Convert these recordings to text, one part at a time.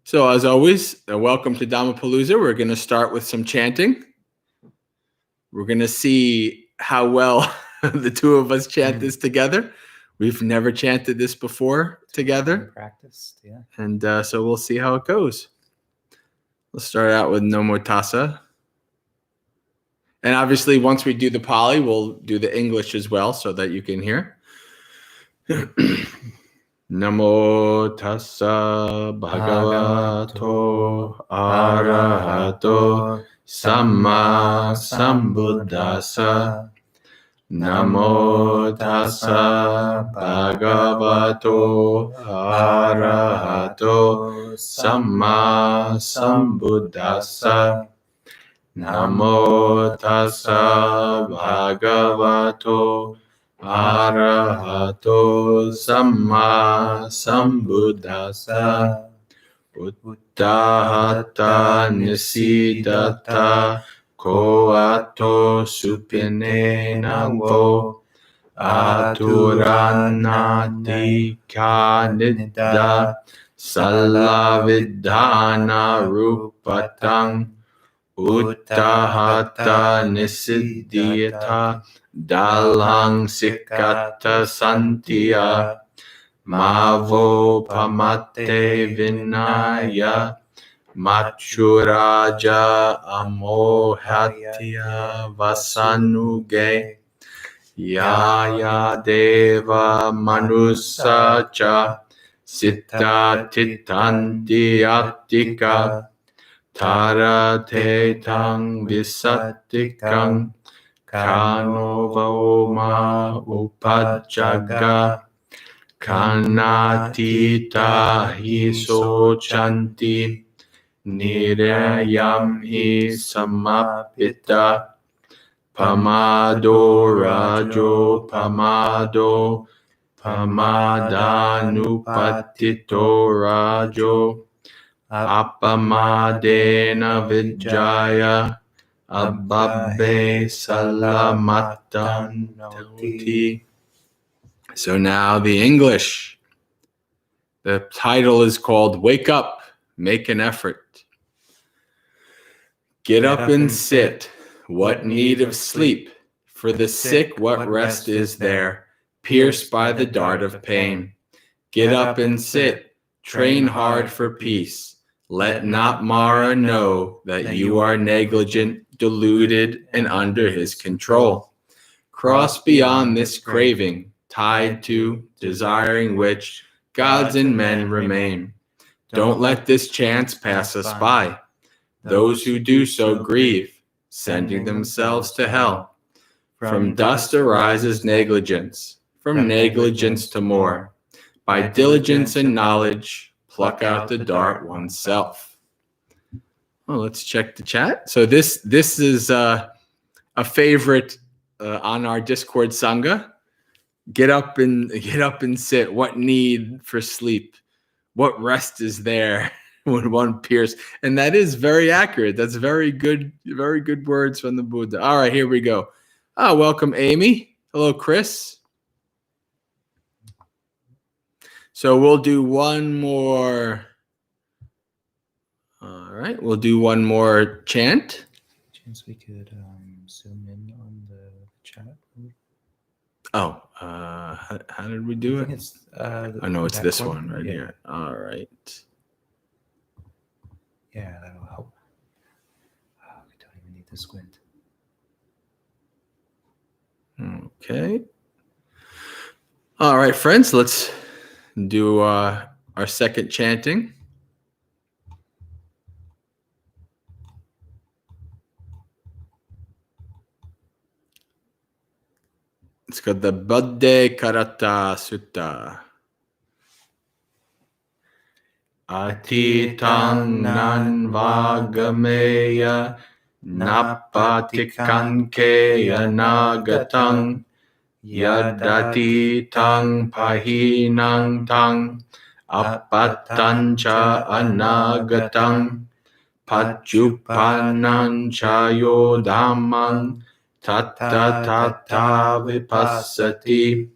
So as always, welcome to Dhammapalooza. We're going to start with some chanting. We're going to see how well the two of us chant this together. We've never chanted this before together. Practiced, yeah. And so we'll see how it goes. We'll start out with Namo Tassa. And obviously, once we do the Pali, we'll do the English as well so that you can hear. Namo tassa bhagavato arahato samma sambuddhassa. Namo tassa bhagavato arahato samma sambuddhassa. Namo tassa bhagavato arahato samma sambuddhassa. Uttahata nisidata ko ato supine navo aturanati kanidda salavidhana rupatang uttahata nisiddhiyata dalang sikata santiya mavo pamate vinaya machuraja amohatya vasanuge yaya deva manusacha sitta titanti attika tarate tang visattikang kano voma upajjaga kanatita hi sochanti nirayam hi samapita pamado rajo pamado pamadanupatito rajo apamadena vijaya ababbe salamattanoti. So now the English. The title is called Wake Up, Make an Effort. Get up and sit. What need of sleep? For the sick, what rest is there? Pierced by the dart of pain. Get up and sit. Train hard for peace. Let not Mara know that you are negligent, deluded, and under his control. Cross beyond this craving, tied to, desiring which gods and men remain. Don't let this chance pass us by. Those who do so grieve, sending themselves to hell. From dust arises negligence, from negligence to more. By diligence and knowledge, pluck out the dart oneself. Well, let's check the chat. So this is a favorite on our Discord Sangha. Get up and sit. What need for sleep? What rest is there when one pierces? And that is very accurate. That's very good words from the Buddha. All right, here we go. Welcome, Amy. Hello, Chris. So we'll do one more. All right, we'll do one more chant. Chance we could zoom in on the chat. Oh, how did we do it? It's, no, it's this one right here. All right. Yeah, that'll help. We don't even need to squint. Okay. All right, friends, let's do our second chanting. It's called the Buddha Karata Sutta. Atitang nan vagameya napatikankeya nagatang yadati-tang pahinang tang apatancha anagatang pachupanan chayo dhammang tatta vipassati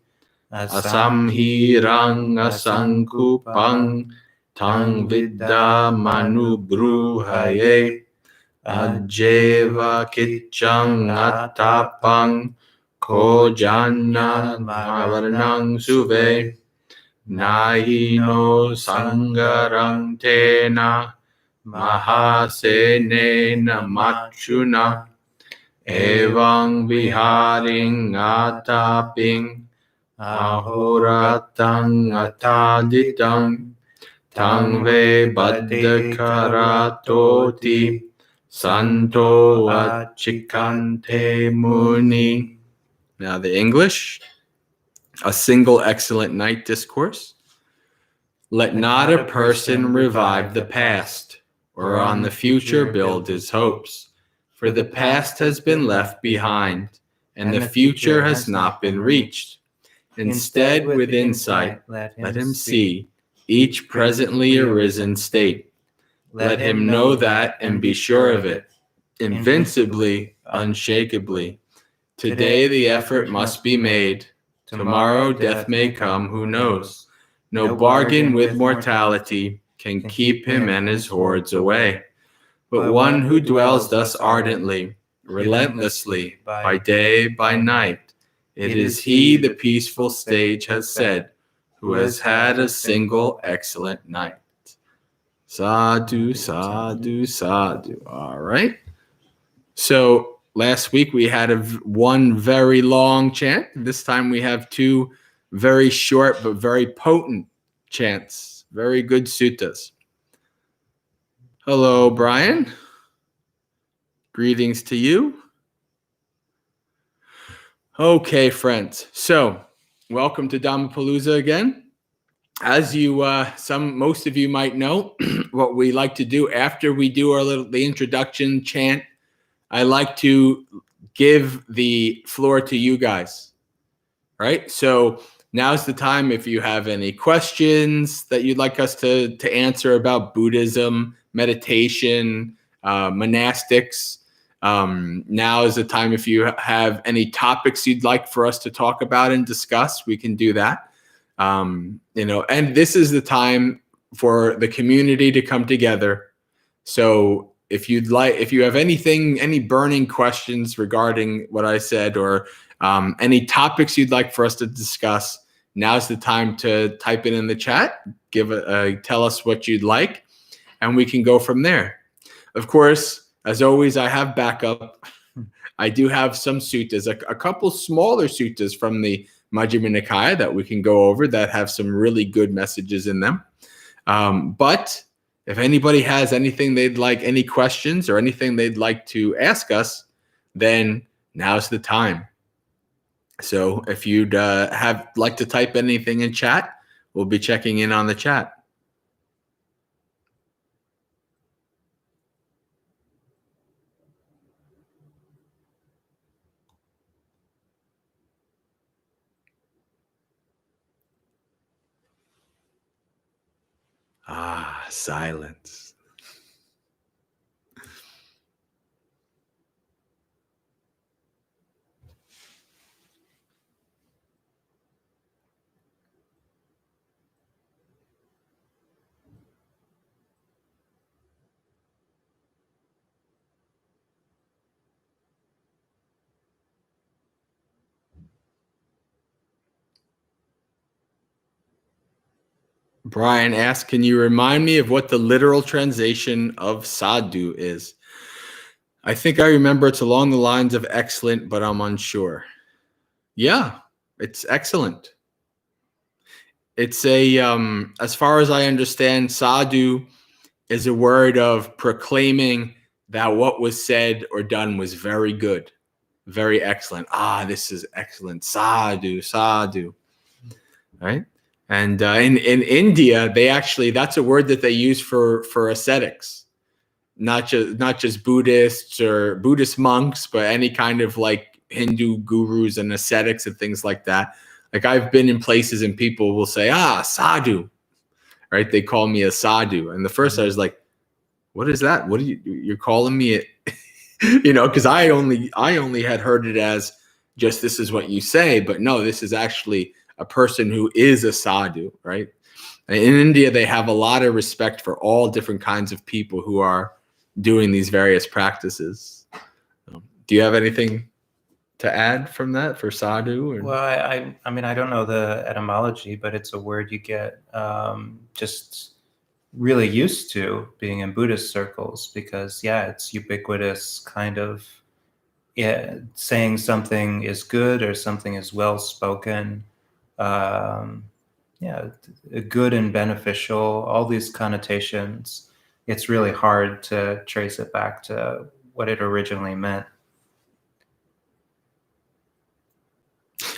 asamhirang asankupang tang vidya manubruhaye ajeva kichang attapang ko janna mavarnang suve nahino sangarang tena mahasenena machuna evang viharing ataping ahoratang ataditang tangve baddhakaratoti santo achikante muni. Now the English, a single excellent night discourse. Let not a person revive the past, or on the future build his hopes. For the past has been left behind, and the future has not been reached. Instead, with insight, let him see each presently arisen state. Let him know that and be sure of it, invincibly, unshakably. Today the effort must be made. Tomorrow death may come, who knows? No bargain with mortality can keep him and his hordes away. But one who dwells thus ardently, relentlessly, by day, by night, it is he the peaceful sage has said, who has had a single excellent night. Sadhu, sadhu, sadhu. All right. So last week we had one very long chant. This time we have two very short but very potent chants. Very good suttas. Hello, Brian. Greetings to you. Okay, friends. So, welcome to Dhammapalooza again. As you, most of you might know, what we like to do after we do the introduction chant, I like to give the floor to you guys. Right? So now's the time if you have any questions that you'd like us to answer about Buddhism, meditation, monastics. Now is the time if you have any topics you'd like for us to talk about and discuss, we can do that. And this is the time for the community to come together. So if you have any burning questions regarding what I said, or any topics you'd like for us to discuss, now's the time to type it in the chat. Tell us what you'd like, and we can go from there. Of course, as always, I have backup. I do have some suttas, a couple smaller suttas from the Majjhima Nikaya that we can go over that have some really good messages in them. But if anybody has anything they'd like, any questions or anything they'd like to ask us, then now's the time. So if you'd like to type anything in chat, we'll be checking in on the chat. Ah, silence. Brian asks, can you remind me of what the literal translation of sadhu is? I think I remember it's along the lines of excellent, but I'm unsure. Yeah, it's excellent. It's as far as I understand, sadhu is a word of proclaiming that what was said or done was very good, very excellent. Ah, this is excellent. Sadhu, sadhu. Right? And in India, that's a word that they use for ascetics, not just Buddhists or Buddhist monks, but any kind of like Hindu gurus and ascetics and things like that. Like I've been in places and people will say, sadhu, right? They call me a sadhu. And the first I was like, what is that? What are you're calling me it? Because I only had heard it as just, this is what you say, but no, this is actually a person who is a sadhu, right? In India, they have a lot of respect for all different kinds of people who are doing these various practices. Do you have anything to add from that for sadhu? Or? Well, I mean, I don't know the etymology, but it's a word you get just really used to being in Buddhist circles, because it's ubiquitous, kind of saying something is good or something is well spoken. Good and beneficial, all these connotations. It's really hard to trace it back to what it originally meant.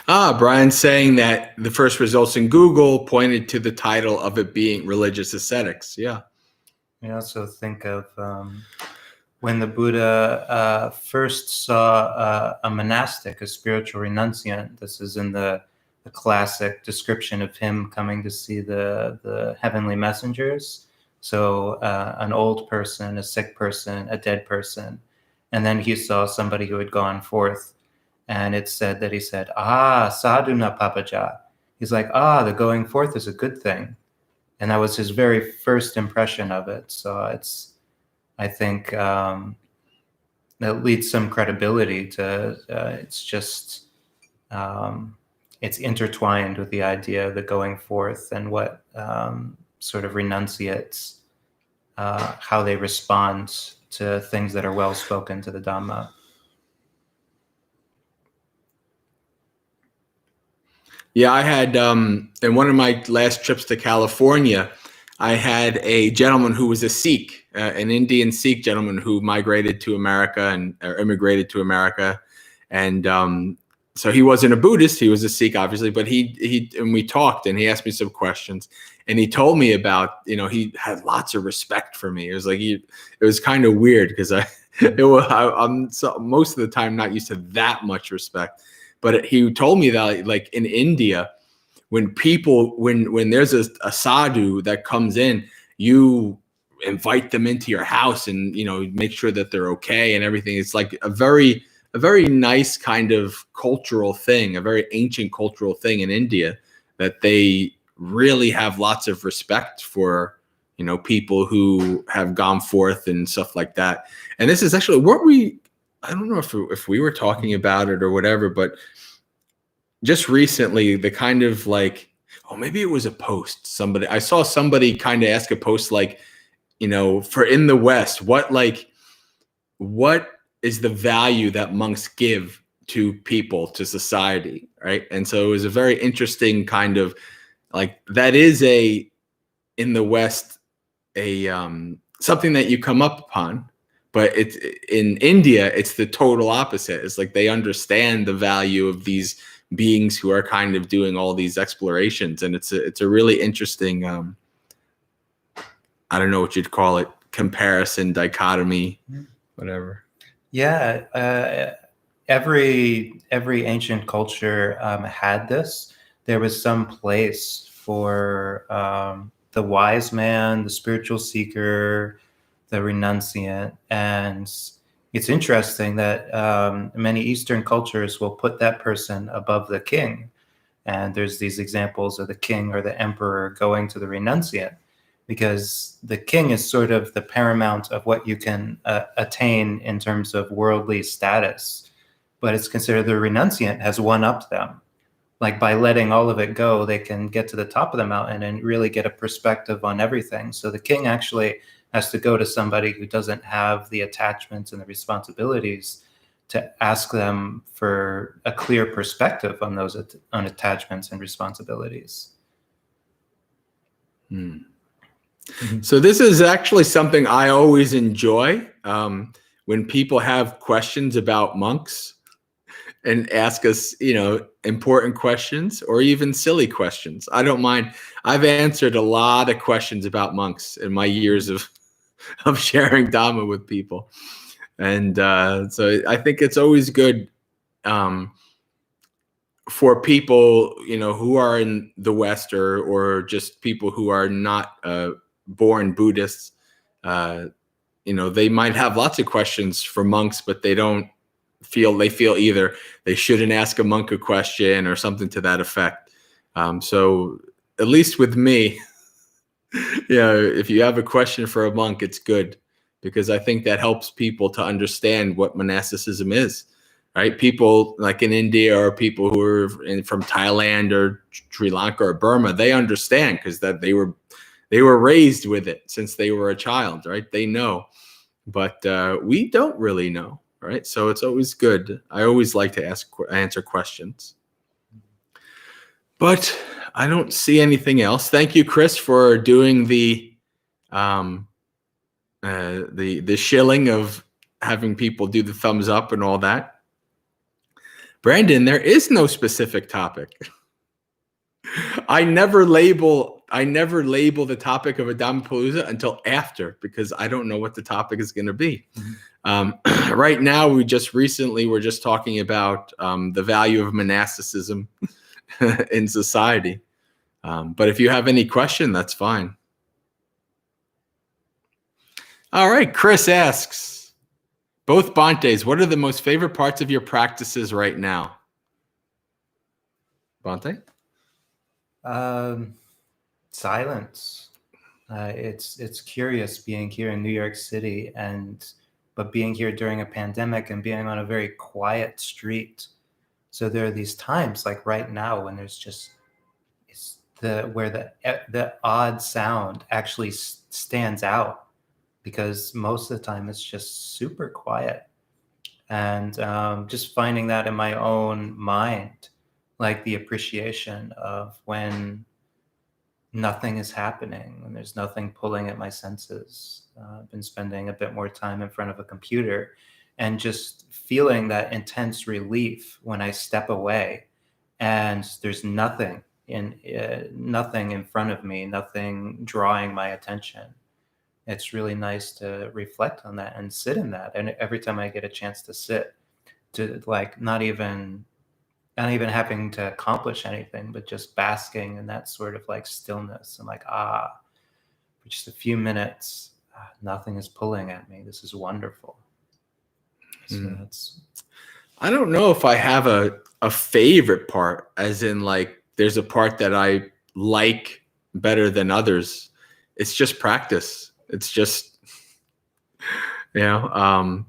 Brian's saying that the first results in Google pointed to the title of it being religious ascetics. Yeah. I also think of when the Buddha first saw a monastic, a spiritual renunciant. This is in the classic description of him coming to see the heavenly messengers. So an old person, a sick person, a dead person. And then he saw somebody who had gone forth. And it said that he said, sadhuna papaja. He's like, the going forth is a good thing. And that was his very first impression of it. So I think that leads some credibility to, it's just, it's intertwined with the idea of the going forth and what sort of renunciates, how they respond to things that are well spoken to the Dhamma. Yeah, I had, in one of my last trips to California, I had a gentleman who was a Sikh, an Indian Sikh gentleman who migrated to America or immigrated to America. And so he wasn't a Buddhist, he was a Sikh, obviously, but and we talked and he asked me some questions and he told me about, he had lots of respect for me. It was like, it was kind of weird because I'm most of the time not used to that much respect. But he told me that, like in India, when there's a sadhu that comes in, you invite them into your house and make sure that they're okay and everything. It's like a very nice kind of cultural thing, a very ancient cultural thing in India, that they really have lots of respect for people who have gone forth and stuff like that. And this is actually I don't know if we were talking about it or whatever, but just recently, the kind of like, maybe it was a post. I saw somebody kind of ask a post like, for in the West, what is the value that monks give to people, to society, right? And so it was a very interesting kind of like, that is in the West, something that you come up upon. But it's in India, it's the total opposite. It's like they understand the value of these beings who are kind of doing all these explorations, and it's a really interesting, I don't know what you'd call it, comparison, dichotomy, whatever. Yeah, every ancient culture had this. There was some place for the wise man, the spiritual seeker, the renunciant. And it's interesting that many Eastern cultures will put that person above the king. And there's these examples of the king or the emperor going to the renunciant, because the king is sort of the paramount of what you can attain in terms of worldly status. But it's considered the renunciant has one-upped them. Like by letting all of it go, they can get to the top of the mountain and really get a perspective on everything. So the king actually has to go to somebody who doesn't have the attachments and the responsibilities to ask them for a clear perspective on those on attachments and responsibilities. So this is actually something I always enjoy, when people have questions about monks and ask us, important questions or even silly questions. I don't mind. I've answered a lot of questions about monks in my years of sharing Dhamma with people. And so I think it's always good for people, who are in the West or just people who are not born Buddhists. They might have lots of questions for monks, but they feel either they shouldn't ask a monk a question or something to that effect. So at least with me, Yeah, if you have a question for a monk, it's good, because I think that helps people to understand what monasticism is, right? People like in India, or people who are from Thailand or Sri Lanka or Burma, they understand because that they were raised with it since they were a child, right? They know, but we don't really know, right? So it's always good. I always like to answer questions. But I don't see anything else. Thank you, Chris, for doing the shilling of having people do the thumbs up and all that. Brandon, there is no specific topic. I never label the topic of a Dhammapalooza until after, because I don't know what the topic is going to be. Right now, we're just talking about the value of monasticism in society. But if you have any question, that's fine. All right. Chris asks, both Bantes, what are the most favorite parts of your practices right now? Bante? Silence. It's curious being here in New York City, but being here during a pandemic and being on a very quiet street. So there are these times like right now when there's just where the odd sound actually stands out, because most of the time it's just super quiet, and just finding that in my own mind, like the appreciation of when nothing is happening, when there's nothing pulling at my senses. I've been spending a bit more time in front of a computer and just feeling that intense relief when I step away and there's nothing in front of me, nothing drawing my attention. It's really nice to reflect on that and sit in that. And every time I get a chance to sit, to like not even having to accomplish anything, but just basking in that sort of like stillness, and like, for just a few minutes, nothing is pulling at me. This is wonderful. So I don't know if I have a favorite part, as in like there's a part that I like better than others. It's just practice. It's just, I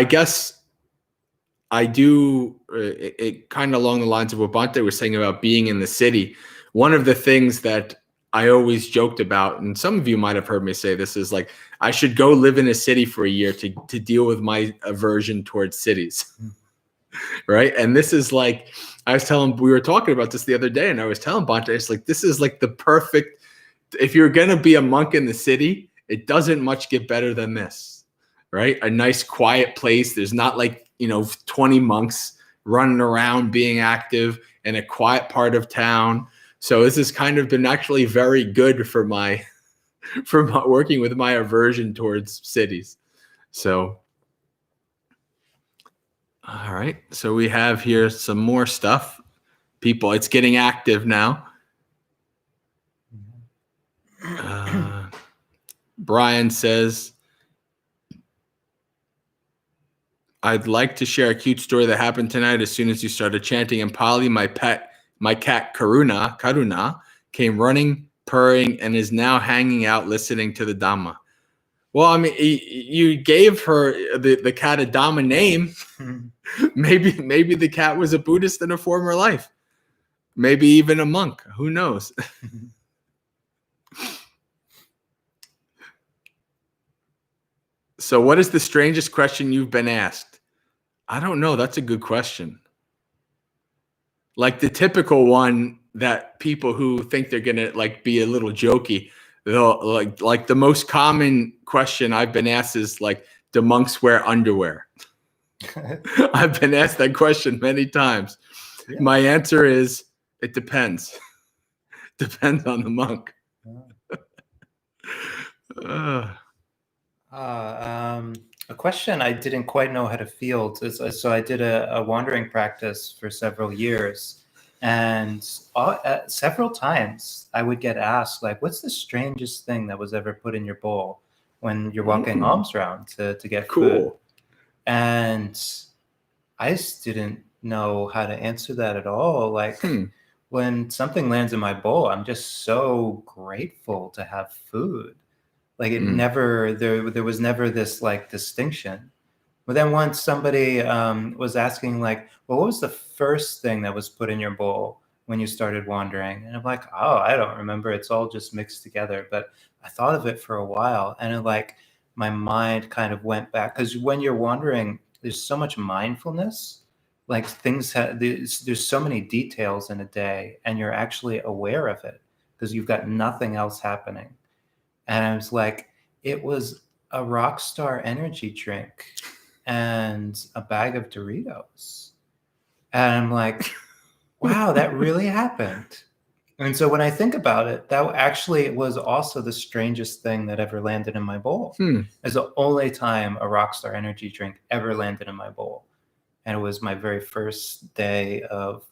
guess I do it kind of along the lines of what Bante was saying about being in the city. One of the things that I always joked about, and some of you might have heard me say this, is like I should go live in a city for a year to deal with my aversion towards cities. Right. And this is like, we were talking about this the other day, and I was telling Bante, it's like, this is like the perfect, if you're going to be a monk in the city, it doesn't much get better than this, right? A nice quiet place. There's not like, 20 monks running around being active in a quiet part of town. So this has kind of been actually very good for my working with my aversion towards cities. So, all right. So we have here some more stuff. People, it's getting active now. Brian says, I'd like to share a cute story that happened tonight. As soon as you started chanting in Pali, my cat Karuna came running, purring, and is now hanging out listening to the Dhamma. Well, I mean, you gave her the cat a Dhamma name. Maybe the cat was a Buddhist in a former life. Maybe even a monk. Who knows? So what is the strangest question you've been asked? I don't know. That's a good question. Like the typical one that people who think they're going to like be a little jokey, they'll like the most common question I've been asked is like, do monks wear underwear? I've been asked that question many times. Yeah. My answer is, it depends. Depends on the monk. A question I didn't quite know how to field is, so I did a wandering practice for several years, and several times I would get asked, like, what's the strangest thing that was ever put in your bowl when you're walking alms around to get food? And I just didn't know how to answer that at all. Like, when something lands in my bowl, I'm just so grateful to have food. Like it never, there was never this like distinction. But then once somebody was asking like, well, what was the first thing that was put in your bowl when you started wandering? And I'm like, oh, I don't remember. It's all just mixed together. But I thought of it for a while, and it, like my mind kind of went back, because when you're wandering, there's so much mindfulness. Like things there's so many details in a day, and you're actually aware of it because you've got nothing else happening. And I was like, it was a Rockstar energy drink and a bag of Doritos. And I'm like, wow, that really happened. And so when I think about it, that actually was also the strangest thing that ever landed in my bowl. It's the only time a Rockstar energy drink ever landed in my bowl. And it was my very first day of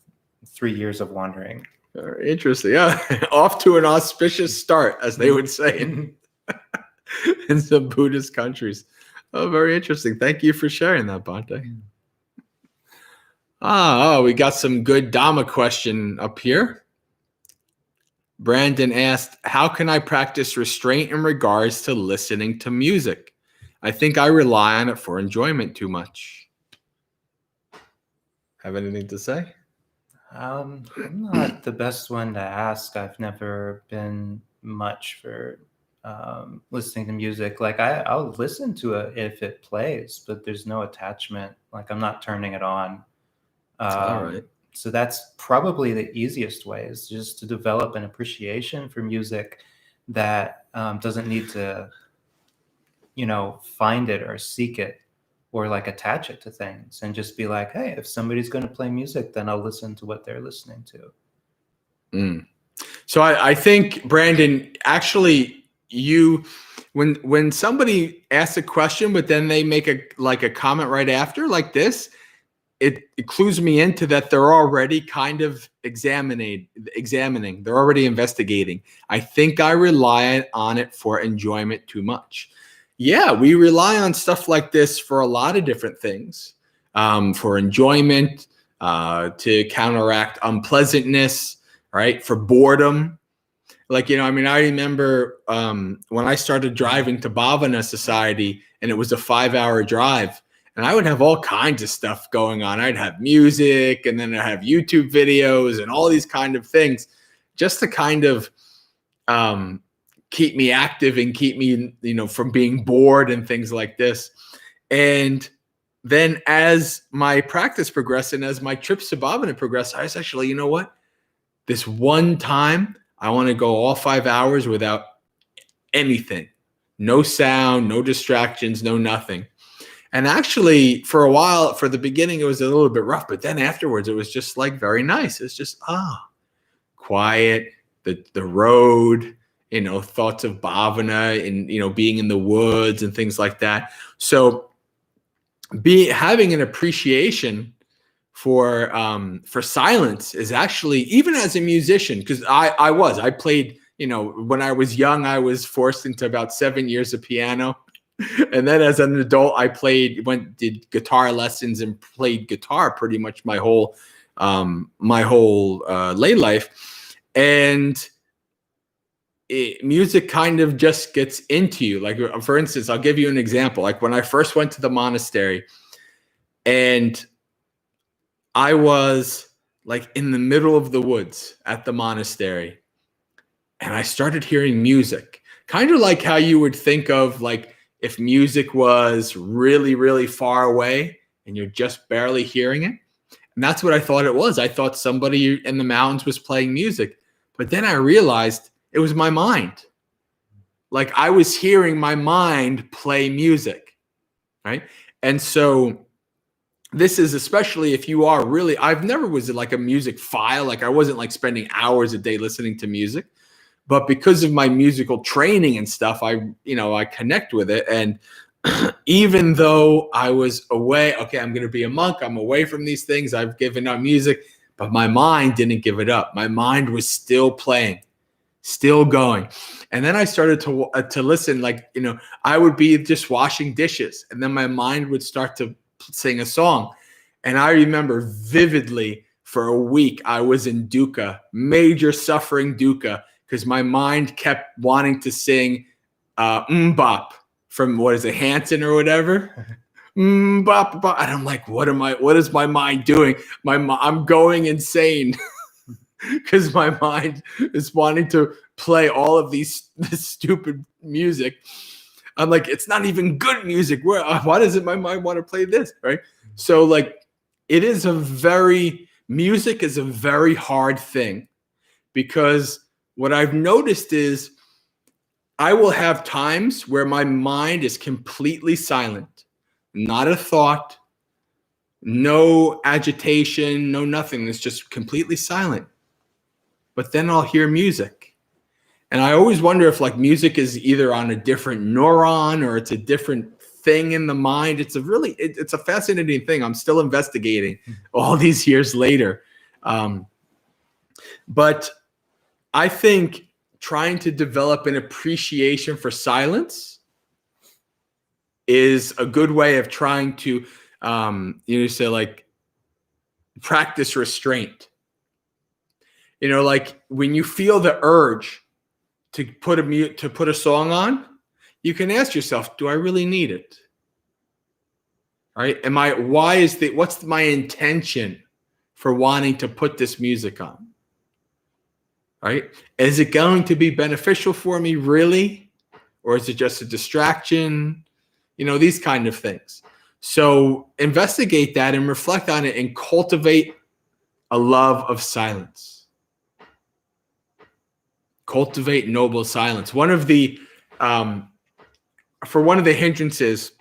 3 years of wandering. Very interesting. Yeah. Off to an auspicious start, as they would say in some Buddhist countries. Oh, very interesting. Thank you for sharing that, Bhante. We got some good Dhamma question up here. Brandon asked, how can I practice restraint in regards to listening to music? I think I rely on it for enjoyment too much. Have anything to say? I'm not the best one to ask. I've never been much for listening to music. Like I'll listen to it if it plays, but there's no attachment. Like I'm not turning it on. All right. So that's probably the easiest way, is just to develop an appreciation for music that doesn't need to, find it or seek it or like attach it to things, and just be like, hey, if somebody's going to play music, then I'll listen to what they're listening to. So I think, Brandon, actually when somebody asks a question, but then they make a comment right after like this, it clues me into that they're already kind of examining, they're already investigating. I think I rely on it for enjoyment too much. Yeah, we rely on stuff like this for a lot of different things, for enjoyment, to counteract unpleasantness, right? For boredom. Like, I remember when I started driving to Bhavana Society, and it was a 5-hour drive, and I would have all kinds of stuff going on. I'd have music, and then I'd have YouTube videos and all these kind of things, just to kind of keep me active and keep me, from being bored and things like this. And then as my practice progressed and as my trips to Bhavana progressed, I was actually, you know what? This one time, I want to go all 5 hours without anything. No sound, no distractions, no nothing. And actually, for a while, for the beginning, it was a little bit rough. But then afterwards, it was just like very nice. It's just, quiet, the road, thoughts of bhavana and, being in the woods and things like that. So having an appreciation for silence is actually, even as a musician, because I played, when I was young, I was forced into about 7 years of piano. And then as an adult, I did guitar lessons and played guitar pretty much my whole lay life. And music kind of just gets into you. Like, for instance, I'll give you an example. Like when I first went to the monastery, and I was like in the middle of the woods at the monastery, and I started hearing music, kind of like how you would think of like if music was really, really far away and you're just barely hearing it. And that's what I thought it was. I thought somebody in the mountains was playing music. But then I realized it was my mind. Like I was hearing my mind play music, right? And so this is especially if you are really, I've never was like a music file. Like I wasn't like spending hours a day listening to music. But because of my musical training and stuff, I connect with it. And even though I was away, okay, I'm going to be a monk. I'm away from these things. I've given up music, but my mind didn't give it up. My mind was still playing, still going. And then I started to listen, like, I would be just washing dishes, and then my mind would start to sing a song. And I remember vividly for a week, I was in dukkha, major suffering dukkha, because my mind kept wanting to sing Mbop from, what is it, Hanson or whatever? Mbop, bop. And I'm like, what is my mind doing? I'm going insane because my mind is wanting to play all of this stupid music. I'm like, it's not even good music. Why does my mind want to play this, right? So like, music is a very hard thing, because what I've noticed is I will have times where my mind is completely silent, not a thought, no agitation, no nothing. It's just completely silent. But then I'll hear music. And I always wonder if like music is either on a different neuron or it's a different thing in the mind. It's a fascinating thing. I'm still investigating all these years later. But I think trying to develop an appreciation for silence is a good way of trying to, say like practice restraint. Like when you feel the urge to put a song on, you can ask yourself, do I really need it? All right. What's my intention for wanting to put this music on? Right? Is it going to be beneficial for me, really? Or is it just a distraction? These kind of things. So investigate that and reflect on it and cultivate a love of silence. Cultivate noble silence. One of the hindrances,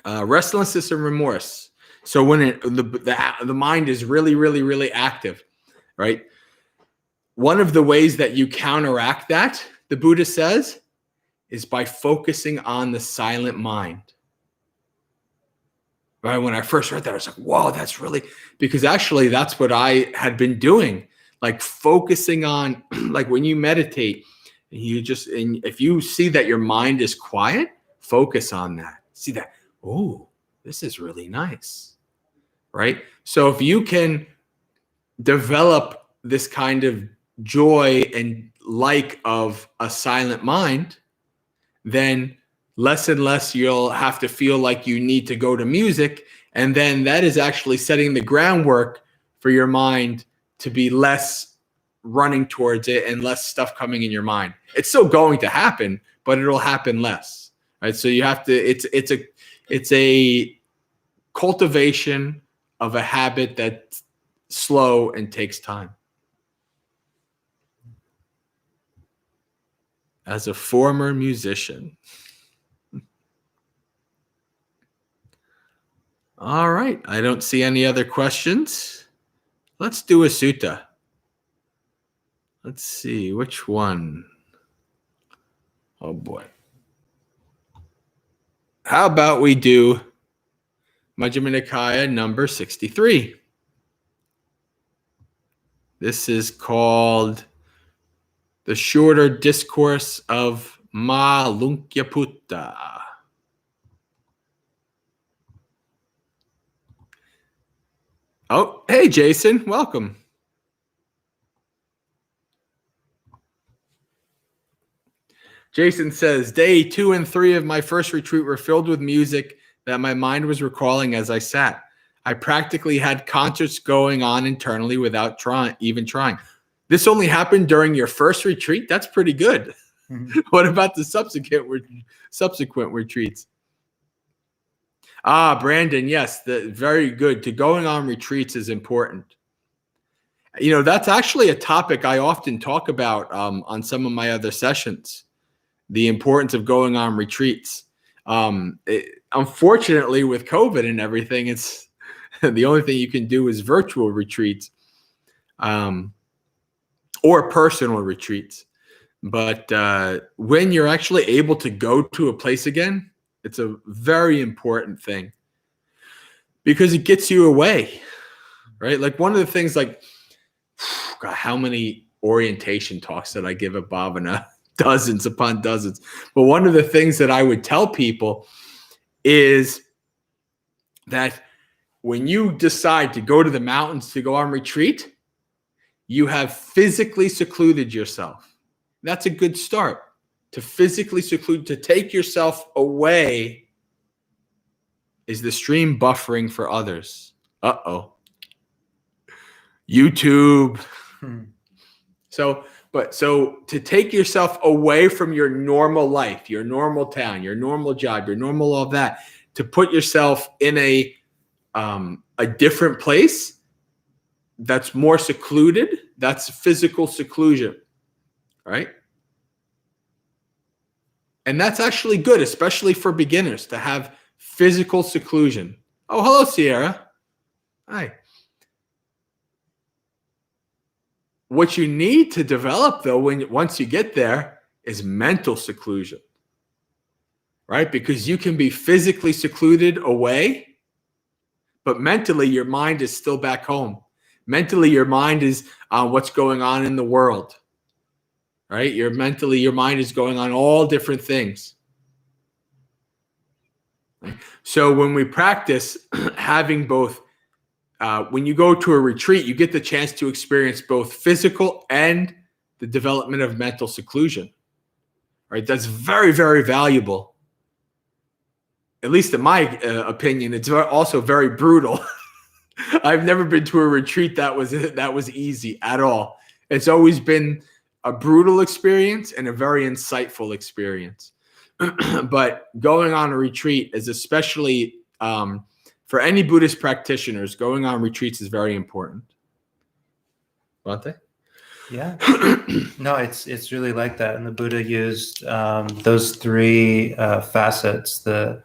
restlessness and remorse. So when the mind is really, really, really active, right? One of the ways that you counteract that, the Buddha says, is by focusing on the silent mind. Right? When I first read that, I was like, whoa, that's really, because actually that's what I had been doing, like focusing on, like when you meditate, and if you see that your mind is quiet, focus on that. See that, oh, this is really nice, right? So if you can develop this kind of joy and of a silent mind, then less and less you'll have to feel like you need to go to music. And then that is actually setting the groundwork for your mind to be less running towards it and less stuff coming in your mind. It's still going to happen, but it'll happen less, right? So you have to, it's a cultivation of a habit that's slow and takes time. As a former musician. All right. I don't see any other questions. Let's do a sutta. Let's see which one. Oh boy. How about we do Majjhima Nikaya number 63. This is called The Shorter Discourse of Malunkyaputta. Oh, hey, Jason. Welcome. Jason says, day 2 and 3 of my first retreat were filled with music that my mind was recalling as I sat. I practically had concerts going on internally without even trying. This only happened during your first retreat? That's pretty good. Mm-hmm. What about the subsequent retreats? Brandon, yes, very good. To going on retreats is important. That's actually a topic I often talk about on some of my other sessions, the importance of going on retreats. Unfortunately, with COVID and everything, it's the only thing you can do is virtual retreats or personal retreats. But when you're actually able to go to a place again, it's a very important thing because it gets you away, right? Like one of the things, like, God, how many orientation talks did I give at Bhavana? Dozens upon dozens. But one of the things that I would tell people is that when you decide to go to the mountains to go on retreat, you have physically secluded yourself. That's a good start. To physically seclude, to take yourself away is the stream buffering for others. Uh-oh. YouTube. So to take yourself away from your normal life, your normal town, your normal job, your normal all of that, to put yourself in a different place that's more secluded, that's physical seclusion, right? And that's actually good, especially for beginners, to have physical seclusion. Oh, hello, Sierra. Hi. What you need to develop, though, once you get there, is mental seclusion, right? Because you can be physically secluded away, but mentally your mind is still back home. Mentally, your mind is on what's going on in the world, right? Your mind is going on all different things. So when we practice having both, when you go to a retreat, you get the chance to experience both physical and the development of mental seclusion, right? That's very, very valuable. At least in my opinion, it's also very brutal. I've never been to a retreat that was easy at all. It's always been a brutal experience and a very insightful experience. But going on a retreat is especially for any Buddhist practitioners, going on retreats is very important. Bhante? Yeah. No, it's really like that. And the Buddha used those three facets. The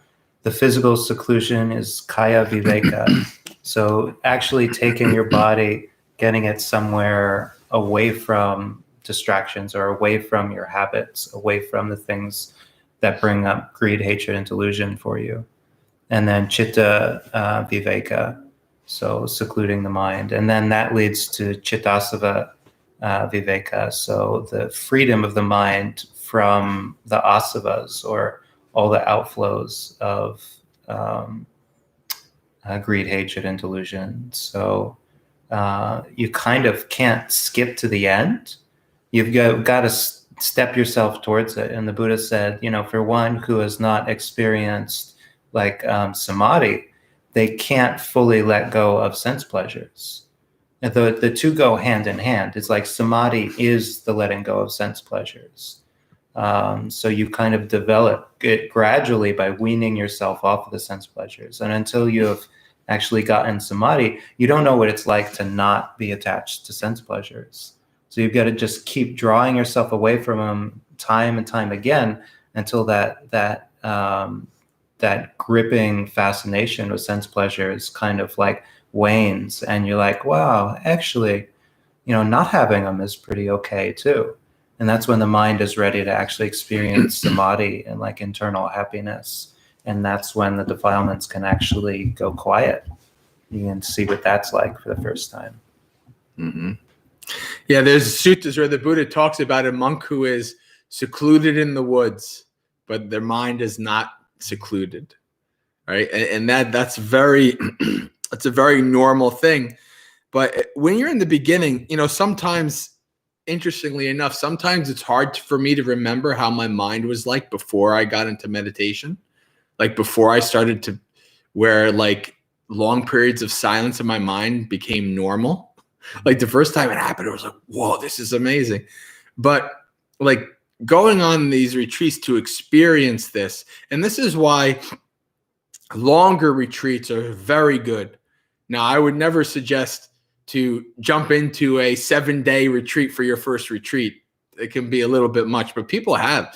physical seclusion is kaya viveka. So actually taking your body, getting it somewhere away from distractions or away from your habits, away from the things that bring up greed, hatred, and delusion for you. And then chitta viveka, so secluding the mind. And then that leads to chittasava viveka, so the freedom of the mind from the asavas, or all the outflows of greed, hatred, and delusion. So you kind of can't skip to the end. You've got to step yourself towards it. And the Buddha said, for one who has not experienced like samadhi, they can't fully let go of sense pleasures. And the two go hand in hand. It's like samadhi is the letting go of sense pleasures. So you kind of develop it gradually by weaning yourself off of the sense pleasures. And until you have actually gotten samadhi, you don't know what it's like to not be attached to sense pleasures. So you've got to just keep drawing yourself away from them time and time again until that gripping fascination with sense pleasures kind of like wanes, and you're like, wow, actually, not having them is pretty okay too. And that's when the mind is ready to actually experience samadhi and like internal happiness. And that's when the defilements can actually go quiet. You can see what that's like for the first time. Mm-hmm. Yeah, there's suttas where the Buddha talks about a monk who is secluded in the woods, but their mind is not secluded, right? And that's very, that's a very normal thing. But when you're in the beginning, sometimes, interestingly enough, sometimes it's hard for me to remember how my mind was like before I got into meditation. Like before I started to, where like long periods of silence in my mind became normal. Like the first time it happened, I was like, whoa, this is amazing. But like going on these retreats to experience this, and this is why longer retreats are very good. Now, I would never suggest to jump into a 7-day retreat for your first retreat. It can be a little bit much, but people have.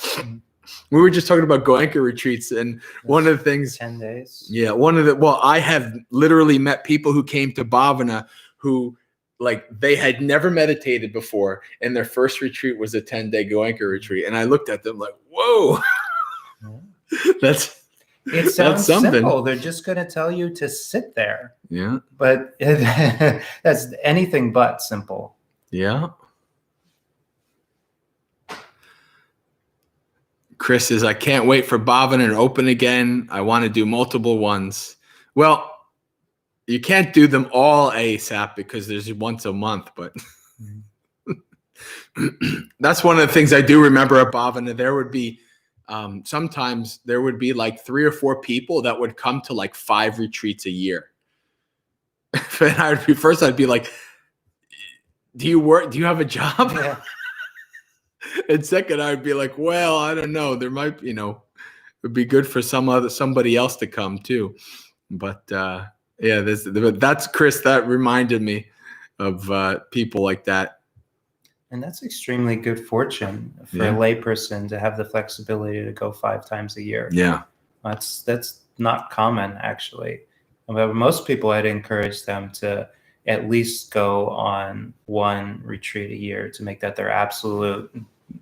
We were just talking about Goenka retreats, and one of the things, 10 days. Yeah, I have literally met people who came to Bhavana who, like, they had never meditated before, and their first retreat was a 10-day Goenka retreat. And I looked at them like, whoa, It sounds simple. They're just going to tell you to sit there. Yeah. But that's anything but simple. Yeah. Chris says, I can't wait for Bhavana to open again. I want to do multiple ones. Well, you can't do them all ASAP because there's once a month, but that's one of the things I do remember at Bhavana. There would be sometimes there would be like 3 or 4 people that would come to like 5 retreats a year. And I'd be like, do you work? Do you have a job? Yeah. And second, I'd be like, well, I don't know. There might, it'd be good for somebody else to come too. But yeah, that's Chris. That reminded me of people like that. And that's extremely good fortune for a layperson to have the flexibility to go 5 times a year. Yeah, that's not common, actually. But most people, I'd encourage them to at least go on 1 retreat a year to make that their absolute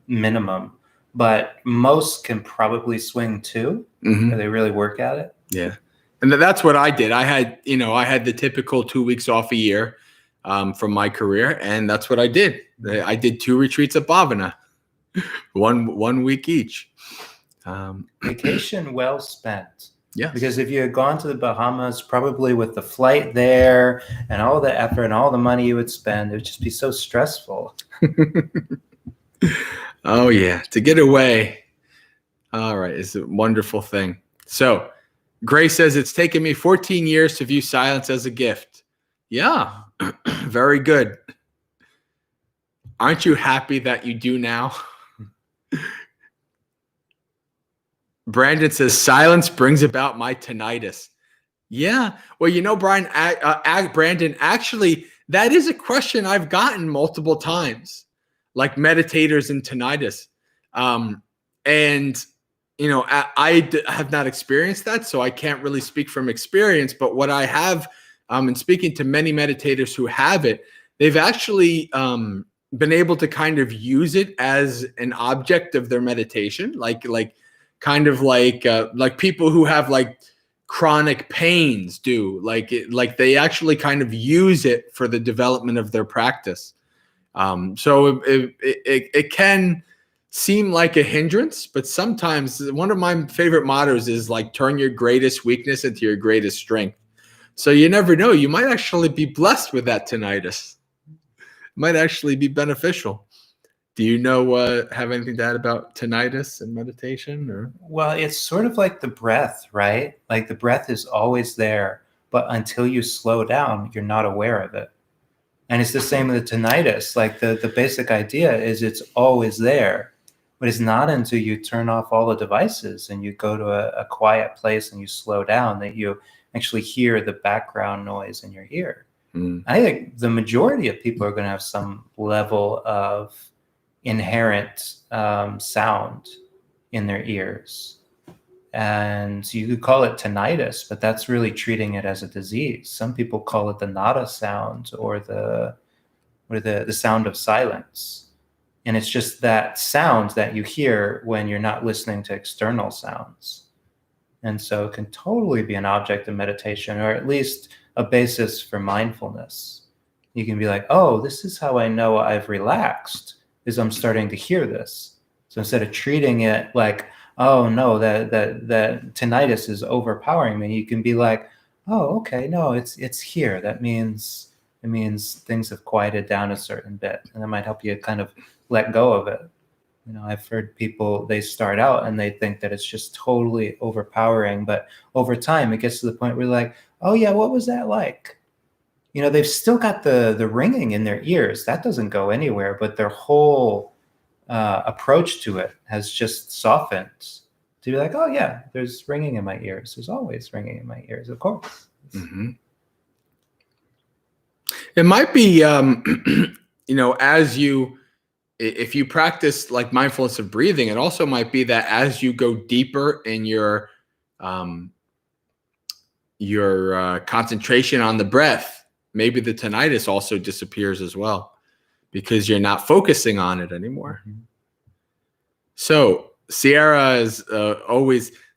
minimum. But most can probably swing 2 if they really work at it. Yeah. And that's what I did. I had the typical 2 weeks off a year from my career, and that's what I did. I did 2 retreats at Bhavana, one week each. Vacation well spent. Yeah. Because if you had gone to the Bahamas, probably with the flight there and all the effort and all the money you would spend, it would just be so stressful. Oh, yeah. To get away. All right. It's a wonderful thing. So Gray says, it's taken me 14 years to view silence as a gift. Yeah. Very good. Aren't you happy that you do now? Brandon says, silence brings about my tinnitus. Yeah. Well, Brian, Brandon, actually, that is a question I've gotten multiple times, like meditators and tinnitus. And, I have not experienced that, so I can't really speak from experience. But what I have, in speaking to many meditators who have it, they've actually been able to kind of use it as an object of their meditation, like people who have like chronic pains do, like they actually kind of use it for the development of their practice. So it can seem like a hindrance, but sometimes one of my favorite mottos is like, turn your greatest weakness into your greatest strength. So you never know, you might actually be blessed with that tinnitus. It might actually be beneficial. Do you have anything to add about tinnitus and meditation? Or? Well, it's sort of like the breath, right? Like the breath is always there, but until you slow down, you're not aware of it. And it's the same with the tinnitus. Like the basic idea is it's always there, but it's not until you turn off all the devices and you go to a quiet place and you slow down that you actually hear the background noise in your ear. I think the majority of people are going to have some level of inherent sound in their ears. And you could call it tinnitus, but that's really treating it as a disease. Some people call it the nada sound or the sound of silence. And it's just that sound that you hear when you're not listening to external sounds. And so it can totally be an object of meditation, or at least a basis for mindfulness. You can be like, oh, this is how I know I've relaxed, is I'm starting to hear this. So instead of treating it like, oh no, that tinnitus is overpowering me, you can be like, oh, okay, no, it's here. That means things have quieted down a certain bit, and that might help you kind of let go of it. I've heard people, they start out and they think that it's just totally overpowering, but over time it gets to the point where you're like, oh yeah, what was that like? They've still got the ringing in their ears. That doesn't go anywhere, but their whole approach to it has just softened to be like, oh yeah, there's ringing in my ears. There's always ringing in my ears, of course. Mm-hmm. It might be, if you practice like mindfulness of breathing, it also might be that as you go deeper in your concentration on the breath, maybe the tinnitus also disappears as well, because you're not focusing on it anymore. Mm-hmm. So Sierra is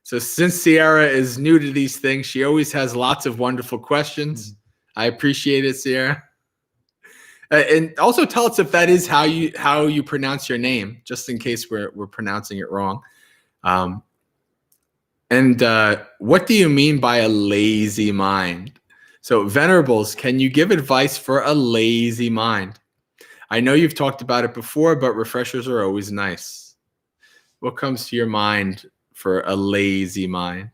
since Sierra is new to these things, she always has lots of wonderful questions. Mm-hmm. I appreciate it, Sierra. And also tell us if that is how you pronounce your name, just in case we're pronouncing it wrong. And what do you mean by a lazy mind? So, Venerables, can you give advice for a lazy mind? I know you've talked about it before, but refreshers are always nice. What comes to your mind for a lazy mind?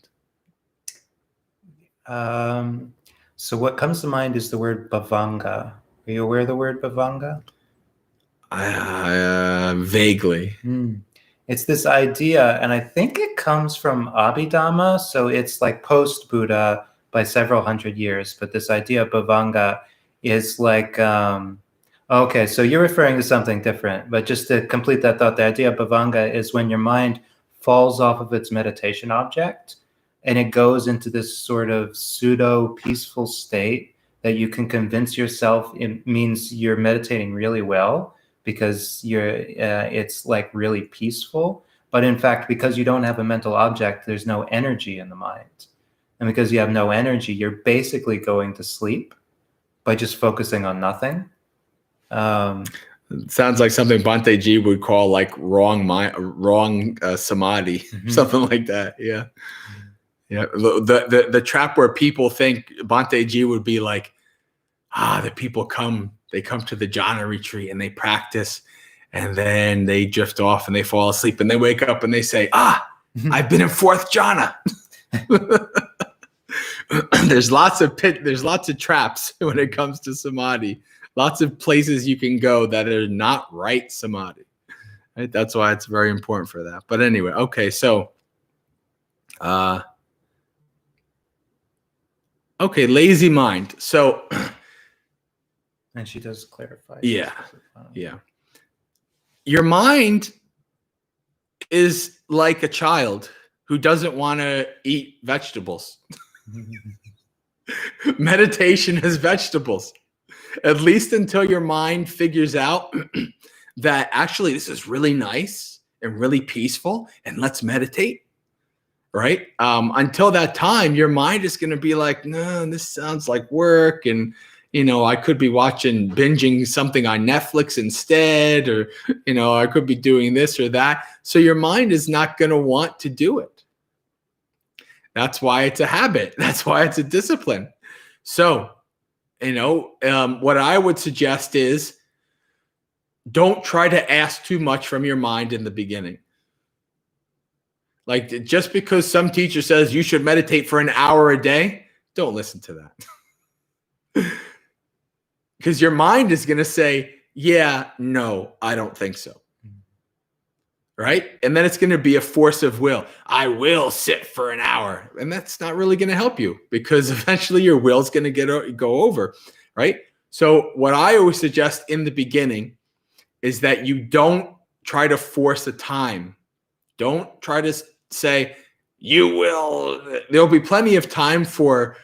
So what comes to mind is the word bhavanga. Are you aware of the word bhavanga? Vaguely. It's this idea, and I think it comes from Abhidhamma, so it's like post-Buddha by several hundred years, but this idea of bhavanga is like, okay, so you're referring to something different, but just to complete that thought, the idea of bhavanga is when your mind falls off of its meditation object, and it goes into this sort of pseudo-peaceful state that you can convince yourself it means you're meditating really well, because it's like really peaceful. But in fact, because you don't have a mental object, there's no energy in the mind. And because you have no energy, you're basically going to sleep by just focusing on nothing. It sounds like something Bhante Ji would call like wrong samadhi, something like that. Yeah. Yeah. The trap where people think Bhante Ji would be like, the people they come to the jhana retreat and they practice, and then they drift off and they fall asleep and they wake up and they say, I've been in fourth jhana. There's lots of traps when it comes to samadhi. Lots of places you can go that are not right samadhi. Right? That's why it's very important for that. But anyway, okay, so lazy mind. So and she does clarify. Yeah. Your mind is like a child who doesn't want to eat vegetables. Meditation is vegetables. At least until your mind figures out that actually this is really nice and really peaceful, and let's meditate, right? Until that time, your mind is going to be like, no, this sounds like work, and I could be binging something on Netflix instead, or, I could be doing this or that. So your mind is not going to want to do it. That's why it's a habit. That's why it's a discipline. So, what I would suggest is don't try to ask too much from your mind in the beginning. Like, just because some teacher says you should meditate for an hour a day, don't listen to that. Because your mind is going to say, yeah, no, I don't think so. Right? And then it's going to be a force of will. I will sit for an hour. And that's not really going to help you, because eventually your will's going to go over. Right? So what I always suggest in the beginning is that you don't try to force a time. Don't try to say, you will. There'll be plenty of time for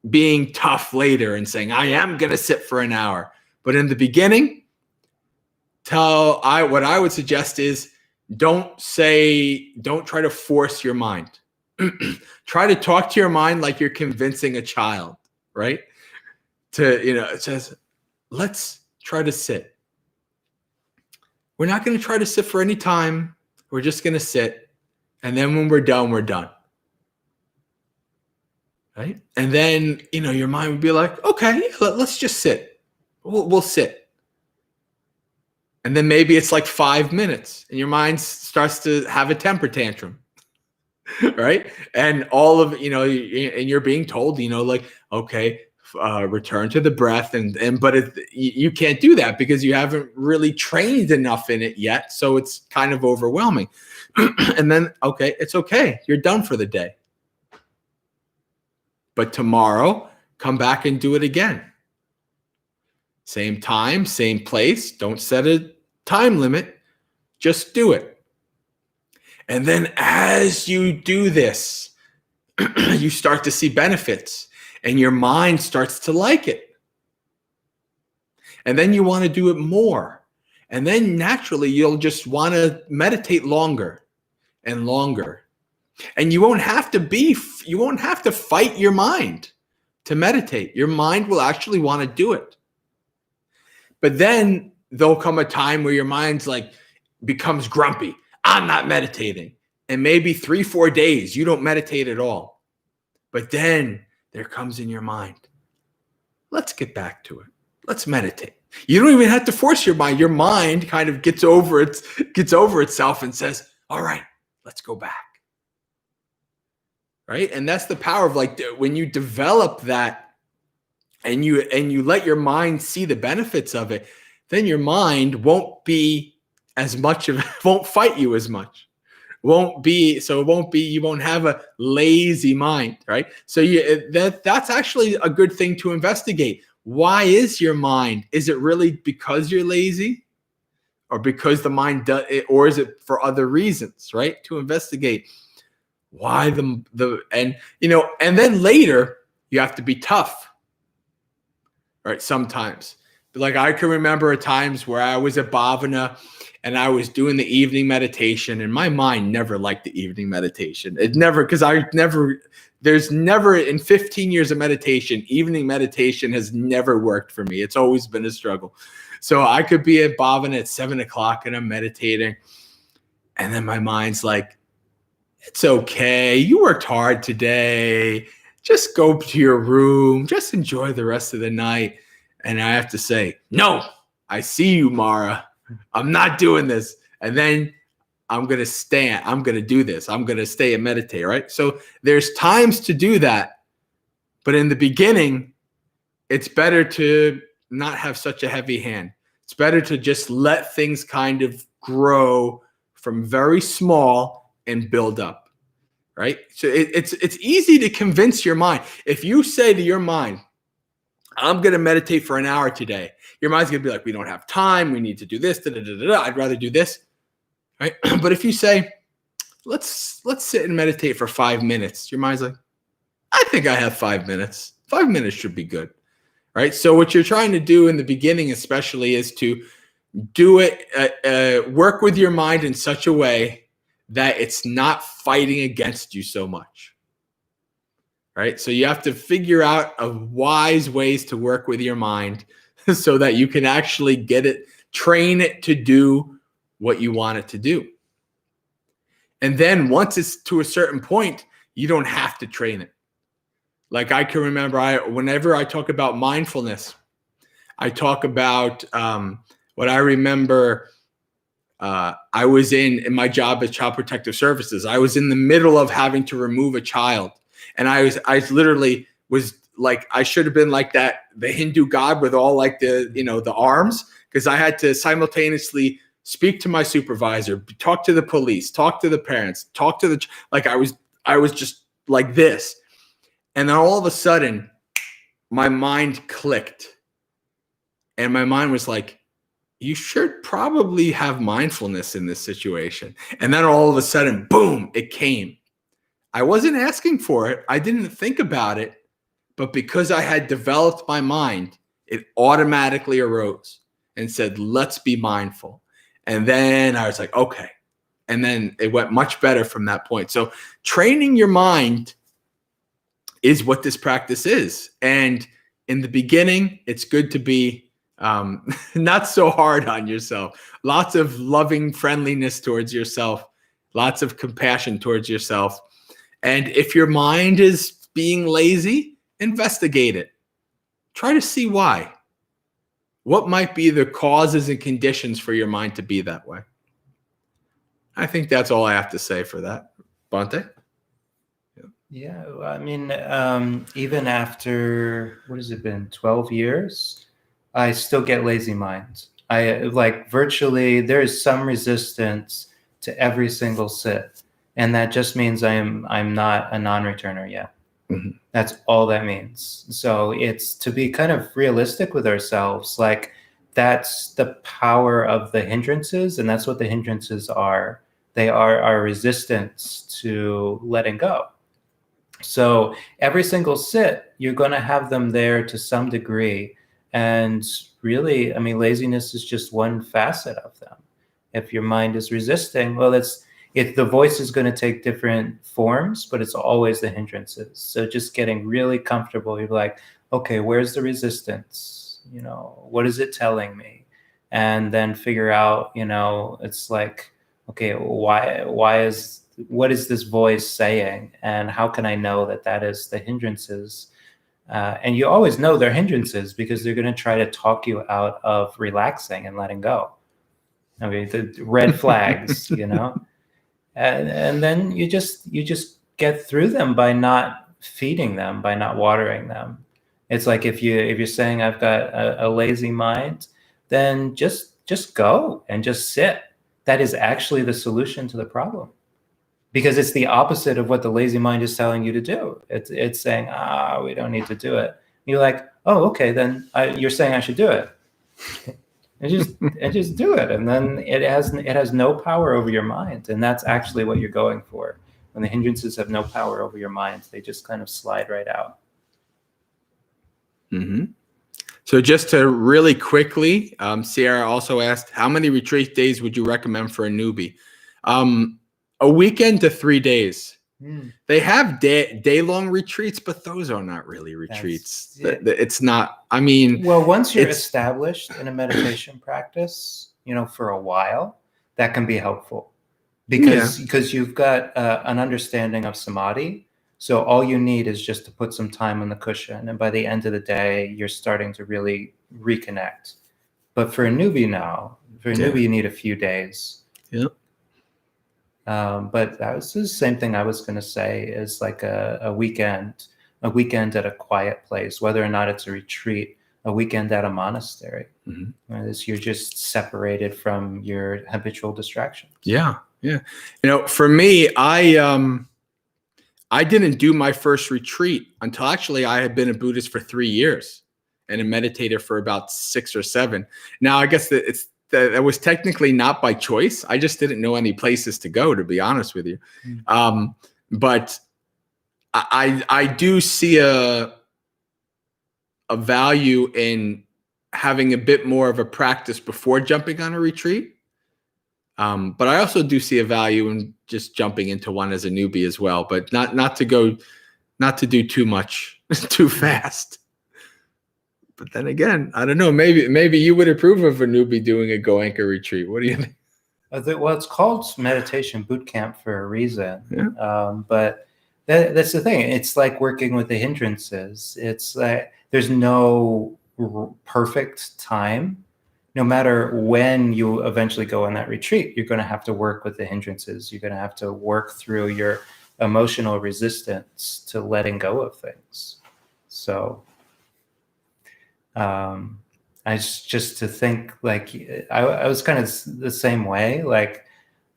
being tough later and saying, I am going to sit for an hour. But in the beginning, what I would suggest is don't try to force your mind. Try to talk to your mind like you're convincing a child, right? It says, let's try to sit. We're not going to try to sit for any time. We're just going to sit. And then when we're done, we're done. Right? And then, your mind would be like, okay, let's just sit. We'll sit. And then maybe it's like 5 minutes and your mind starts to have a temper tantrum. Right? And all of, and you're being told, okay, return to the breath. But you can't do that because you haven't really trained enough in it yet. So it's kind of overwhelming. And then, okay, it's okay. You're done for the day. But tomorrow, come back and do it again. Same time, same place. Don't set a time limit. Just do it. And then as you do this, you start to see benefits and your mind starts to like it. And then you want to do it more. And then naturally, you'll just want to meditate longer and longer. And you won't have to fight your mind to meditate. Your mind will actually want to do it. But then there'll come a time where your mind's like becomes grumpy. I'm not meditating. And maybe 3-4 days you don't meditate at all. But then there comes in your mind, let's get back to it. Let's meditate. You don't even have to force your mind. Your mind kind of gets over itself and says, all right, let's go back. Right? And that's the power of like when you develop that and you let your mind see the benefits of it, then your mind won't be as much of won't fight you as much. You won't have a lazy mind, right? So that's actually a good thing to investigate. Why is your mind? Is it really because you're lazy, or because the mind does it, or is it for other reasons, right? To investigate why and then later you have to be tough, right? Sometimes, but like I can remember times where I was at Bhavana and I was doing the evening meditation, and my mind never liked the evening meditation. There's never in 15 years of meditation, evening meditation has never worked for me. It's always been a struggle. So I could be at Bhavana at 7:00 and I'm meditating, and then my mind's like, it's okay. You worked hard today. Just go to your room. Just enjoy the rest of the night. And I have to say, no, I see you, Mara. I'm not doing this. And then I'm going to stand. I'm going to do this. I'm going to stay and meditate, right? So there's times to do that. But in the beginning, it's better to not have such a heavy hand. It's better to just let things kind of grow from very small and build up, right? So it's easy to convince your mind. If you say to your mind, I'm going to meditate for an hour today, your mind's going to be like, we don't have time. We need to do this. I'd rather do this, right? But if you say, let's sit and meditate for 5 minutes, your mind's like, I think I have 5 minutes. 5 minutes should be good, right? So what you're trying to do in the beginning especially is to do it, work with your mind in such a way that it's not fighting against you so much, right? So you have to figure out a wise ways to work with your mind so that you can actually train it to do what you want it to do. And then once it's to a certain point, you don't have to train it. Like I can remember, whenever I talk about mindfulness, I talk about what I remember. I was in my job at Child Protective Services. I was in the middle of having to remove a child, and I literally was like, I should have been like the Hindu god with all like the arms, because I had to simultaneously speak to my supervisor, talk to the police, talk to the parents, talk to I was just like this. And then all of a sudden my mind clicked, and my mind was like, you should probably have mindfulness in this situation. And then all of a sudden, boom, it came. I wasn't asking for it. I didn't think about it. But because I had developed my mind, it automatically arose and said, let's be mindful. And then I was like, okay. And then it went much better from that point. So training your mind is what this practice is. And in the beginning, it's good to be not so hard on yourself. Lots of loving friendliness towards yourself. Lots of compassion towards yourself. And if your mind is being lazy, investigate it. Try to see why. What might be the causes and conditions for your mind to be that way? I think that's all I have to say for that. Bhante? Yeah, I mean, even after, what has it been, 12 years, I still get lazy minds. I like virtually, there is some resistance to every single sit. And that just means I'm not a non-returner yet. Mm-hmm. That's all that means. So it's to be kind of realistic with ourselves. Like that's the power of the hindrances. And that's what the hindrances are. They are our resistance to letting go. So every single sit, you're going to have them there to some degree. And really, I mean, laziness is just one facet of them. If your mind is resisting, well, the voice is going to take different forms, but it's always the hindrances. So just getting really comfortable, you're like, okay, where's the resistance? What is it telling me? And then figure out, it's like, okay, why is what is this voice saying, and how can I know that that is the hindrances? And you always know they're hindrances because they're going to try to talk you out of relaxing and letting go. I mean, the red flags, you know, and then you just get through them by not feeding them, by not watering them. It's like if you're saying I've got a lazy mind, then just go and just sit. That is actually the solution to the problem, because it's the opposite of what the lazy mind is telling you to do. It's saying, we don't need to do it. And you're like, oh, okay, then you're saying I should do it. And just do it. And then it has no power over your mind. And that's actually what you're going for. When the hindrances have no power over your mind, they just kind of slide right out. Mm-hmm. So just to really quickly, Sierra also asked, how many retreat days would you recommend for a newbie? A weekend to 3 days. They have day-long retreats, but those are not really retreats. It's not, I mean. Well, once you're established in a meditation practice, for a while, that can be helpful because you've got an understanding of samadhi. So all you need is just to put some time on the cushion. And by the end of the day, you're starting to really reconnect. But for a newbie now, you need a few days. Yep. But that was the same thing I was going to say, is like a weekend at a quiet place, whether or not it's a retreat, a weekend at a monastery. Mm-hmm. You're just separated from your habitual distractions. Yeah. For me, I didn't do my first retreat until actually I had been a Buddhist for 3 years and a meditator for about 6 or 7. Now, I guess that was technically not by choice. I just didn't know any places to go, to be honest with you. But I do see a value in having a bit more of a practice before jumping on a retreat. But I also do see a value in just jumping into one as a newbie as well, but not to do too much too fast. But then again, I don't know. Maybe you would approve of a newbie doing a Goenka retreat. What do you think? Well, it's called meditation boot camp for a reason. Yeah. But that's the thing. It's like working with the hindrances. It's like there's no perfect time. No matter when you eventually go on that retreat, you're going to have to work with the hindrances. You're going to have to work through your emotional resistance to letting go of things. So I just to think, like, I was kind of the same way. Like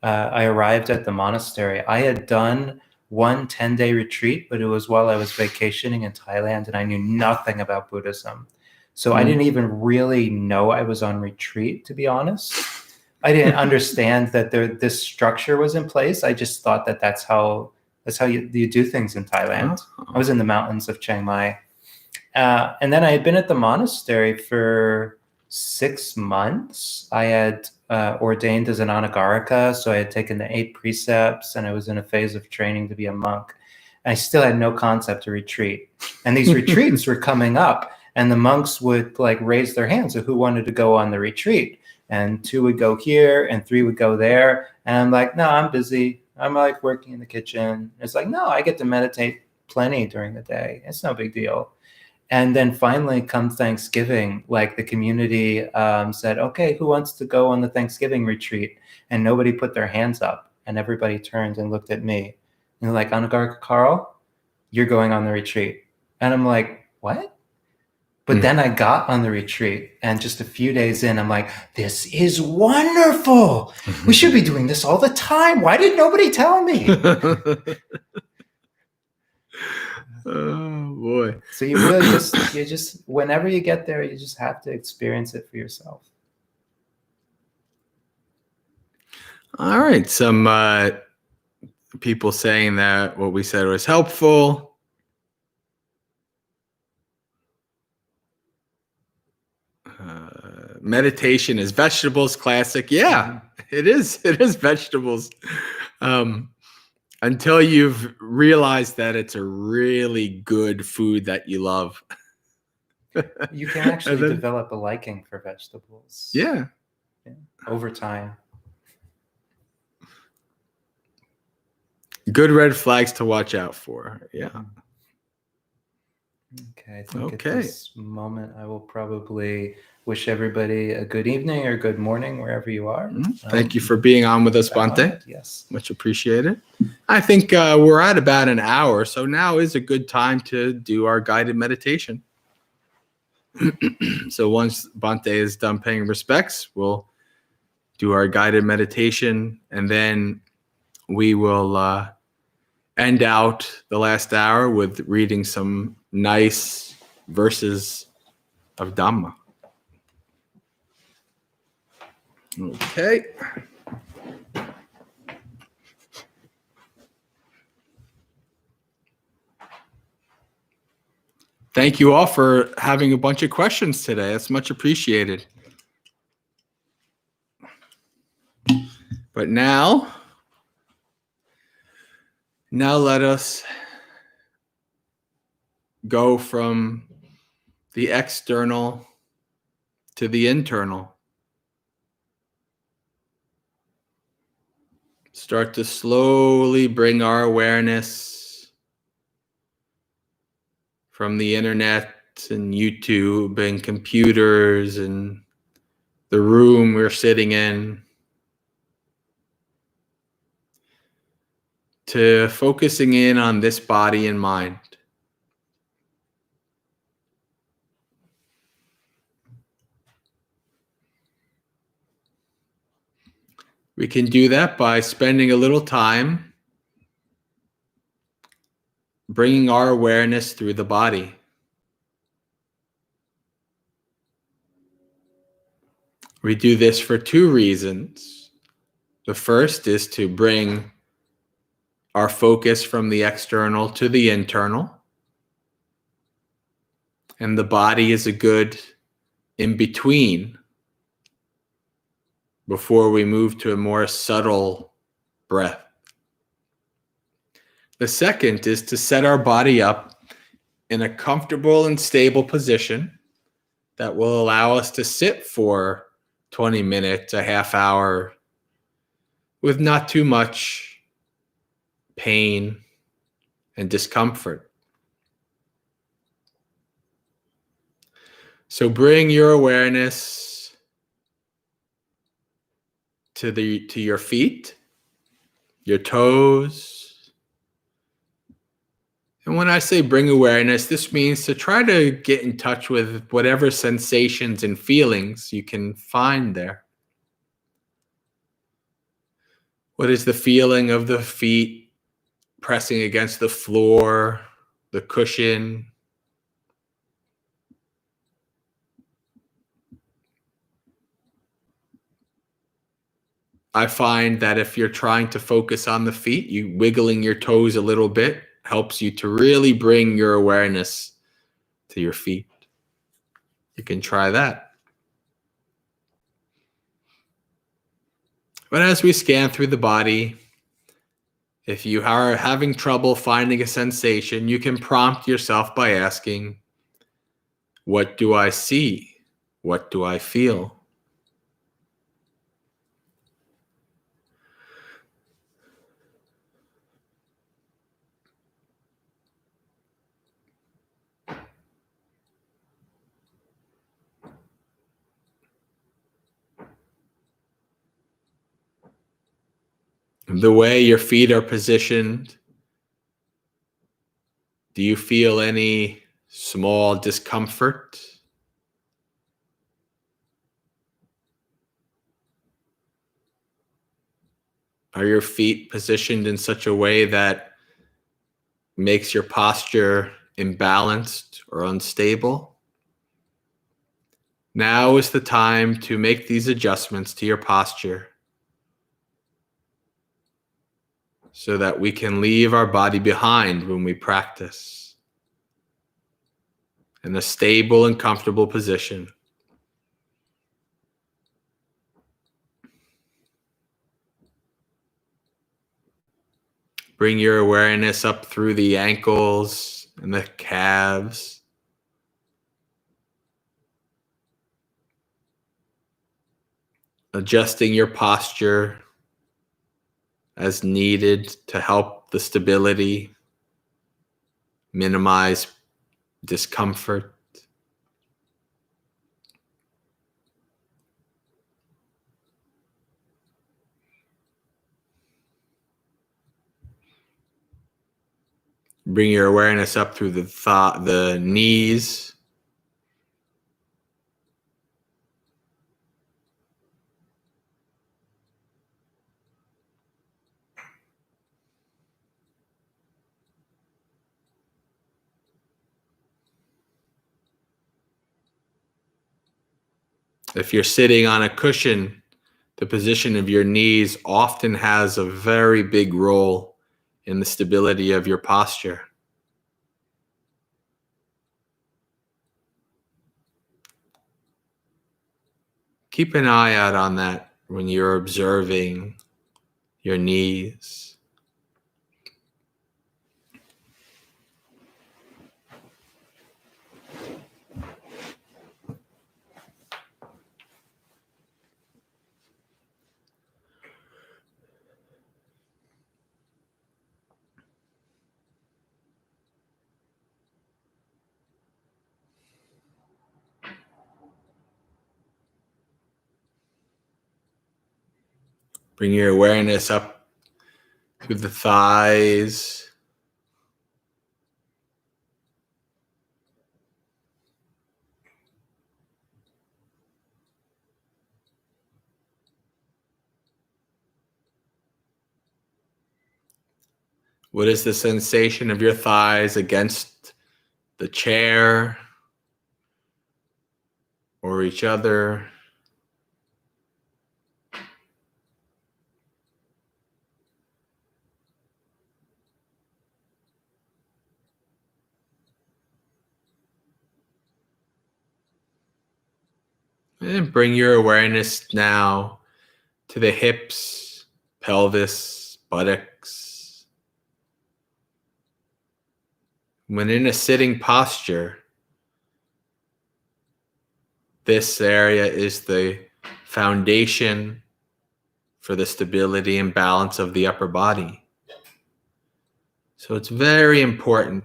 I arrived at the monastery. I had done one 10-day retreat, but it was while I was vacationing in Thailand, and I knew nothing about Buddhism. So I didn't even really know I was on retreat, to be honest. I didn't understand that this structure was in place. I just thought that that's how you do things in Thailand. I was in the mountains of Chiang Mai. And then I had been at the monastery for 6 months. I had ordained as an anagarika, so I had taken the 8 precepts, and I was in a phase of training to be a monk. I still had no concept of retreat. And these retreats were coming up. And the monks would like raise their hands of who wanted to go on the retreat. And 2 would go here and 3 would go there. And I'm like, no, I'm busy. I'm like working in the kitchen. It's like, no, I get to meditate plenty during the day. It's no big deal. And then finally come Thanksgiving, like the community said, okay, who wants to go on the Thanksgiving retreat? And nobody put their hands up. And everybody turned and looked at me. And they're like, Anagarika Carl, you're going on the retreat. And I'm like, what? But then I got on the retreat, and just a few days in, I'm like, this is wonderful. We should be doing this all the time. Why did nobody tell me? Oh, boy. So you really just, whenever you get there, you just have to experience it for yourself. All right. Some people saying that what we said was helpful. Meditation is vegetables, classic. Yeah, it is. It is vegetables. Until you've realized that it's a really good food that you love. You can actually develop a liking for vegetables. Yeah. Over time. Good red flags to watch out for. Yeah. Okay, I think at this moment I will probably wish everybody a good evening or good morning wherever you are. Thank you for being on with us, Bhante. Yes. Much appreciated. I think we're at about an hour, so now is a good time to do our guided meditation. So once Bhante is done paying respects, we'll do our guided meditation, and then we will end out the last hour with reading some nice verses of Dhamma. Okay. Thank you all for having a bunch of questions today. That's much appreciated. But now let us go from the external to the internal. Start to slowly bring our awareness from the internet and YouTube and computers and the room we're sitting in to focusing in on this body and mind. We can do that by spending a little time bringing our awareness through the body. We do this for two reasons. The first is to bring our focus from the external to the internal. And the body is a good in-between before we move to a more subtle breath. The second is to set our body up in a comfortable and stable position that will allow us to sit for 20 minutes, a half hour, with not too much pain and discomfort. So bring your awareness to your feet, your toes. And when I say bring awareness, this means to try to get in touch with whatever sensations and feelings you can find there. What is the feeling of the feet pressing against the floor, the cushion? I find that if you're trying to focus on the feet, you wiggling your toes a little bit helps you to really bring your awareness to your feet. You can try that. But as we scan through the body, if you are having trouble finding a sensation, you can prompt yourself by asking, what do I see? What do I feel? The way your feet are positioned, do you feel any small discomfort? Are your feet positioned in such a way that makes your posture imbalanced or unstable? Now is the time to make these adjustments to your posture so that we can leave our body behind when we practice in a stable and comfortable position. Bring your awareness up through the ankles and the calves. Adjusting your posture as needed to help the stability, minimize discomfort. Bring your awareness up through the knees. If you're sitting on a cushion, the position of your knees often has a very big role in the stability of your posture. Keep an eye out on that when you're observing your knees. Bring your awareness up through the thighs. What is the sensation of your thighs against the chair or each other? And bring your awareness now to the hips, pelvis, buttocks. When in a sitting posture, this area is the foundation for the stability and balance of the upper body. So it's very important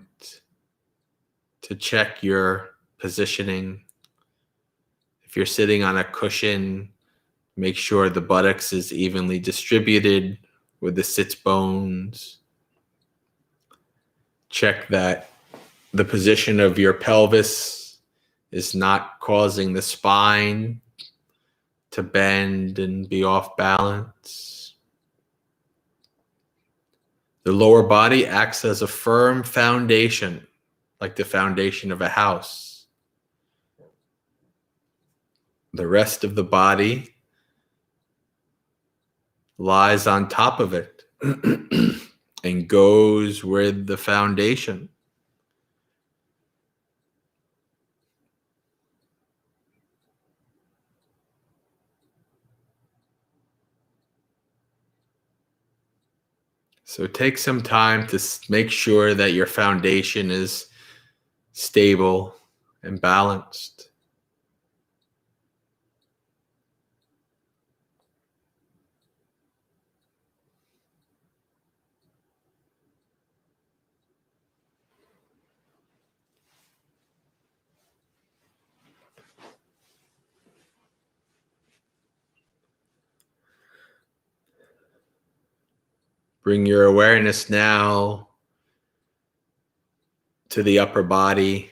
to check your positioning. If you're sitting on a cushion, make sure the buttocks is evenly distributed with the sits bones. Check that the position of your pelvis is not causing the spine to bend and be off balance. The lower body acts as a firm foundation, like the foundation of a house. The rest of the body lies on top of it and goes with the foundation. So take some time to make sure that your foundation is stable and balanced. Bring your awareness now to the upper body,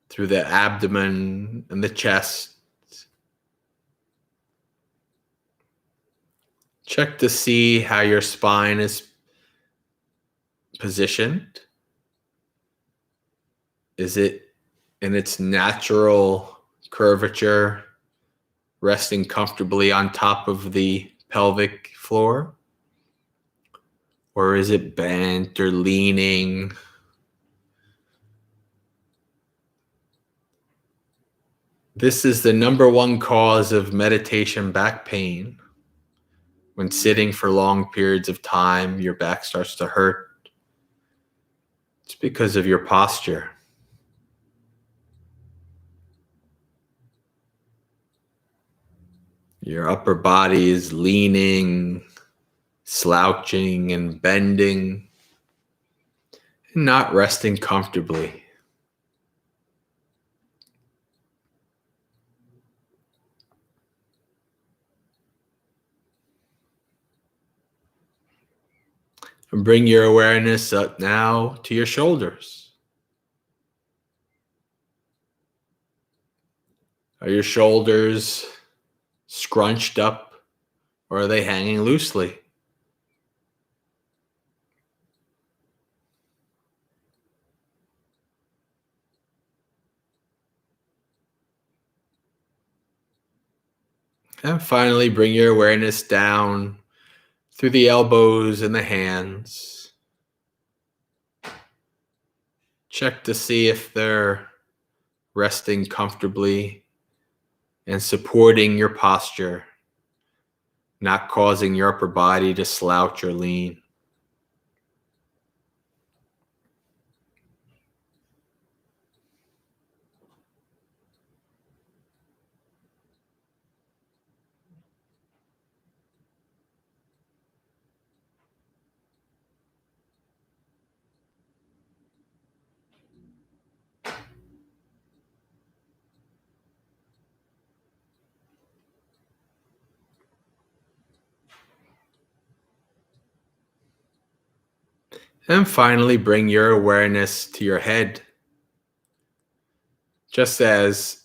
through the abdomen and the chest. Check to see how your spine is positioned. Is it in its natural curvature, resting comfortably on top of the pelvic floor? Or is it bent or leaning? This is the number one cause of meditation back pain. When sitting for long periods of time, your back starts to hurt. It's because of your posture. Your upper body is leaning, slouching, and bending, and not resting comfortably. And bring your awareness up now to your shoulders. Are your shoulders scrunched up, or are they hanging loosely? And finally, bring your awareness down through the elbows and the hands. Check to see if they're resting comfortably and supporting your posture, not causing your upper body to slouch or lean. And finally, bring your awareness to your head. Just as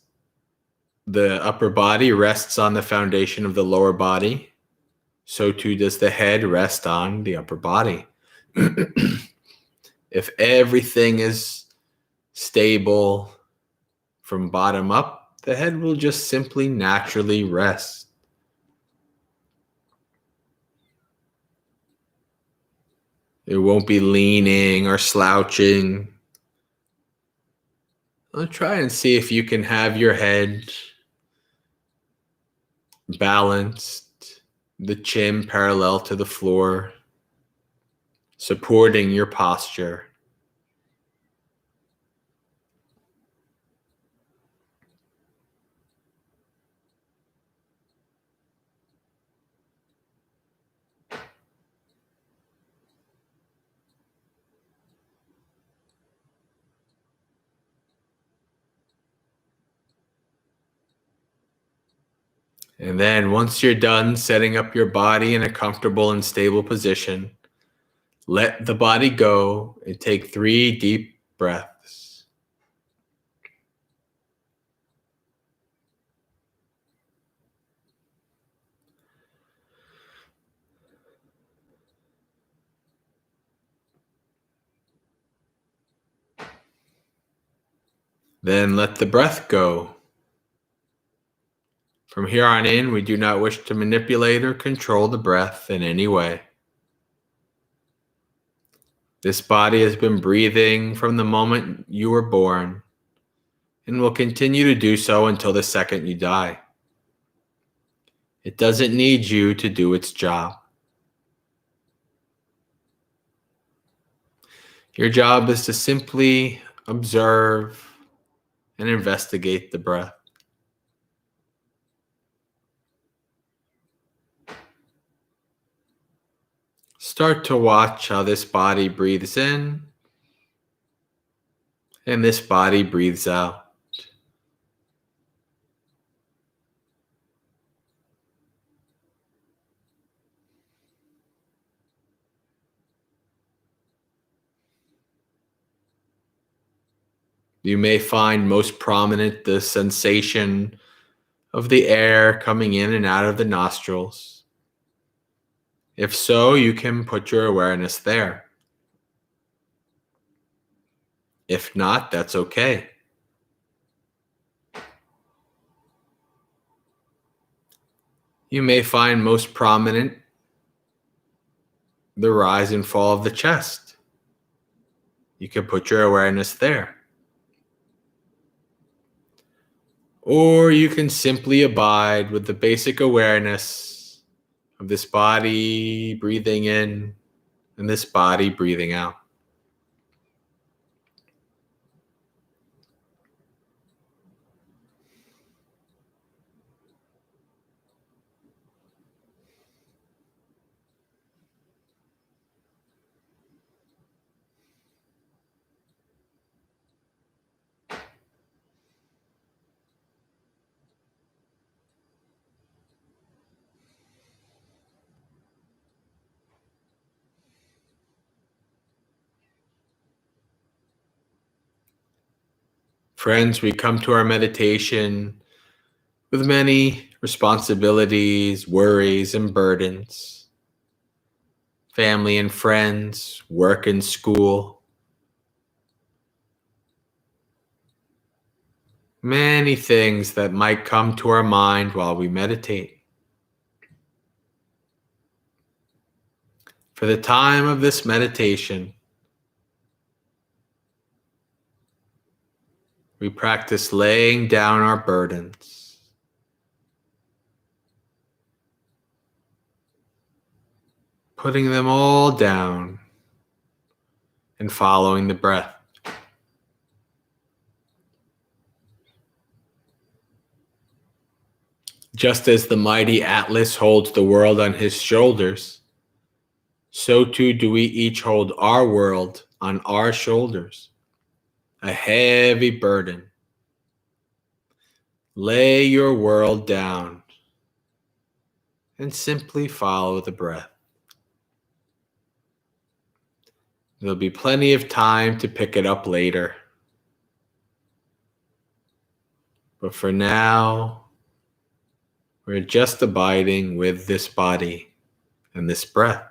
the upper body rests on the foundation of the lower body, so too does the head rest on the upper body. If everything is stable from bottom up, the head will just simply naturally rest. It won't be leaning or slouching. I'll try and see if you can have your head balanced, the chin parallel to the floor, supporting your posture. And then once you're done setting up your body in a comfortable and stable position, let the body go and take 3 deep breaths. Then let the breath go. From here on in, we do not wish to manipulate or control the breath in any way. This body has been breathing from the moment you were born and will continue to do so until the second you die. It doesn't need you to do its job. Your job is to simply observe and investigate the breath. Start to watch how this body breathes in and this body breathes out. You may find most prominent the sensation of the air coming in and out of the nostrils. If so, you can put your awareness there. If not, that's okay. You may find most prominent the rise and fall of the chest. You can put your awareness there. Or you can simply abide with the basic awareness of this body breathing in and this body breathing out. Friends, we come to our meditation with many responsibilities, worries, and burdens. Family and friends, work and school. Many things that might come to our mind while we meditate. For the time of this meditation, we practice laying down our burdens, putting them all down and following the breath. Just as the mighty Atlas holds the world on his shoulders, so too do we each hold our world on our shoulders, a heavy burden. Lay your world down and simply follow the breath. There'll be plenty of time to pick it up later. But for now, we're just abiding with this body and this breath.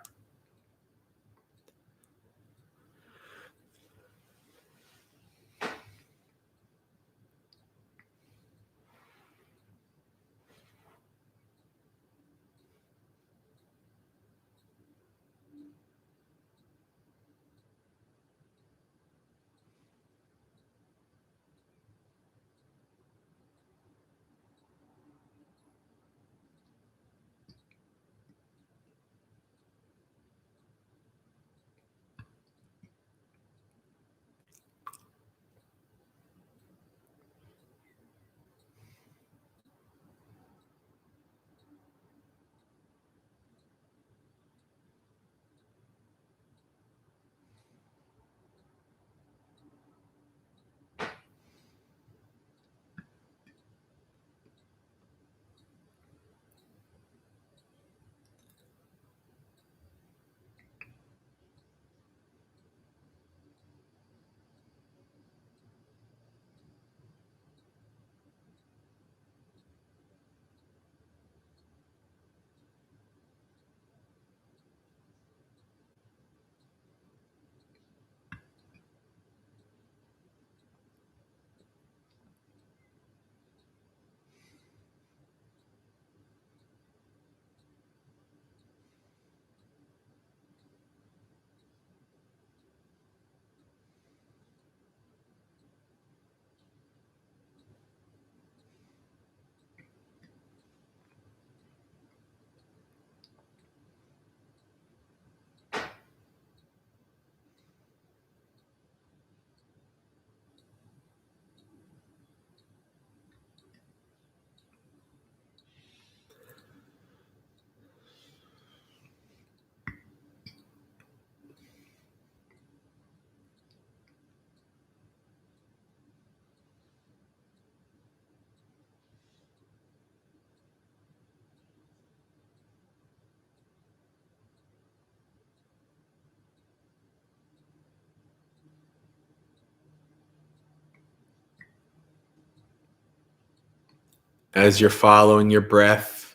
As you're following your breath,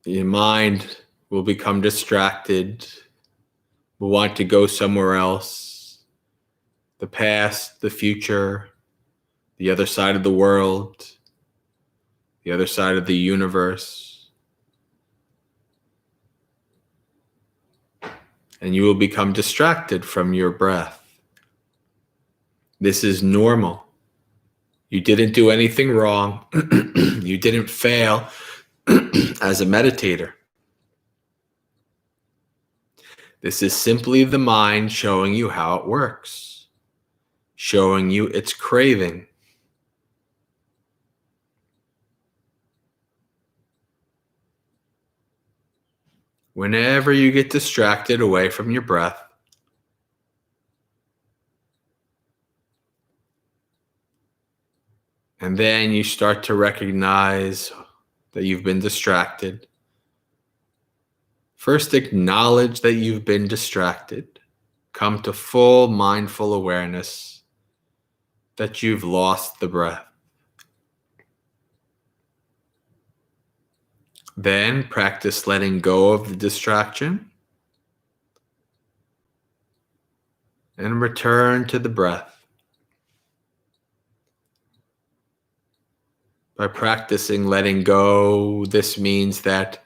your mind will become distracted, will want to go somewhere else, the past, the future, the other side of the world, the other side of the universe. And you will become distracted from your breath. This is normal. You didn't do anything wrong. You didn't fail as a meditator. This is simply the mind showing you how it works, showing you its craving. Whenever you get distracted away from your breath, and then you start to recognize that you've been distracted. First, acknowledge that you've been distracted. come to full mindful awareness that you've lost the breath. Then practice letting go of the distraction and return to the breath. By practicing letting go, this means that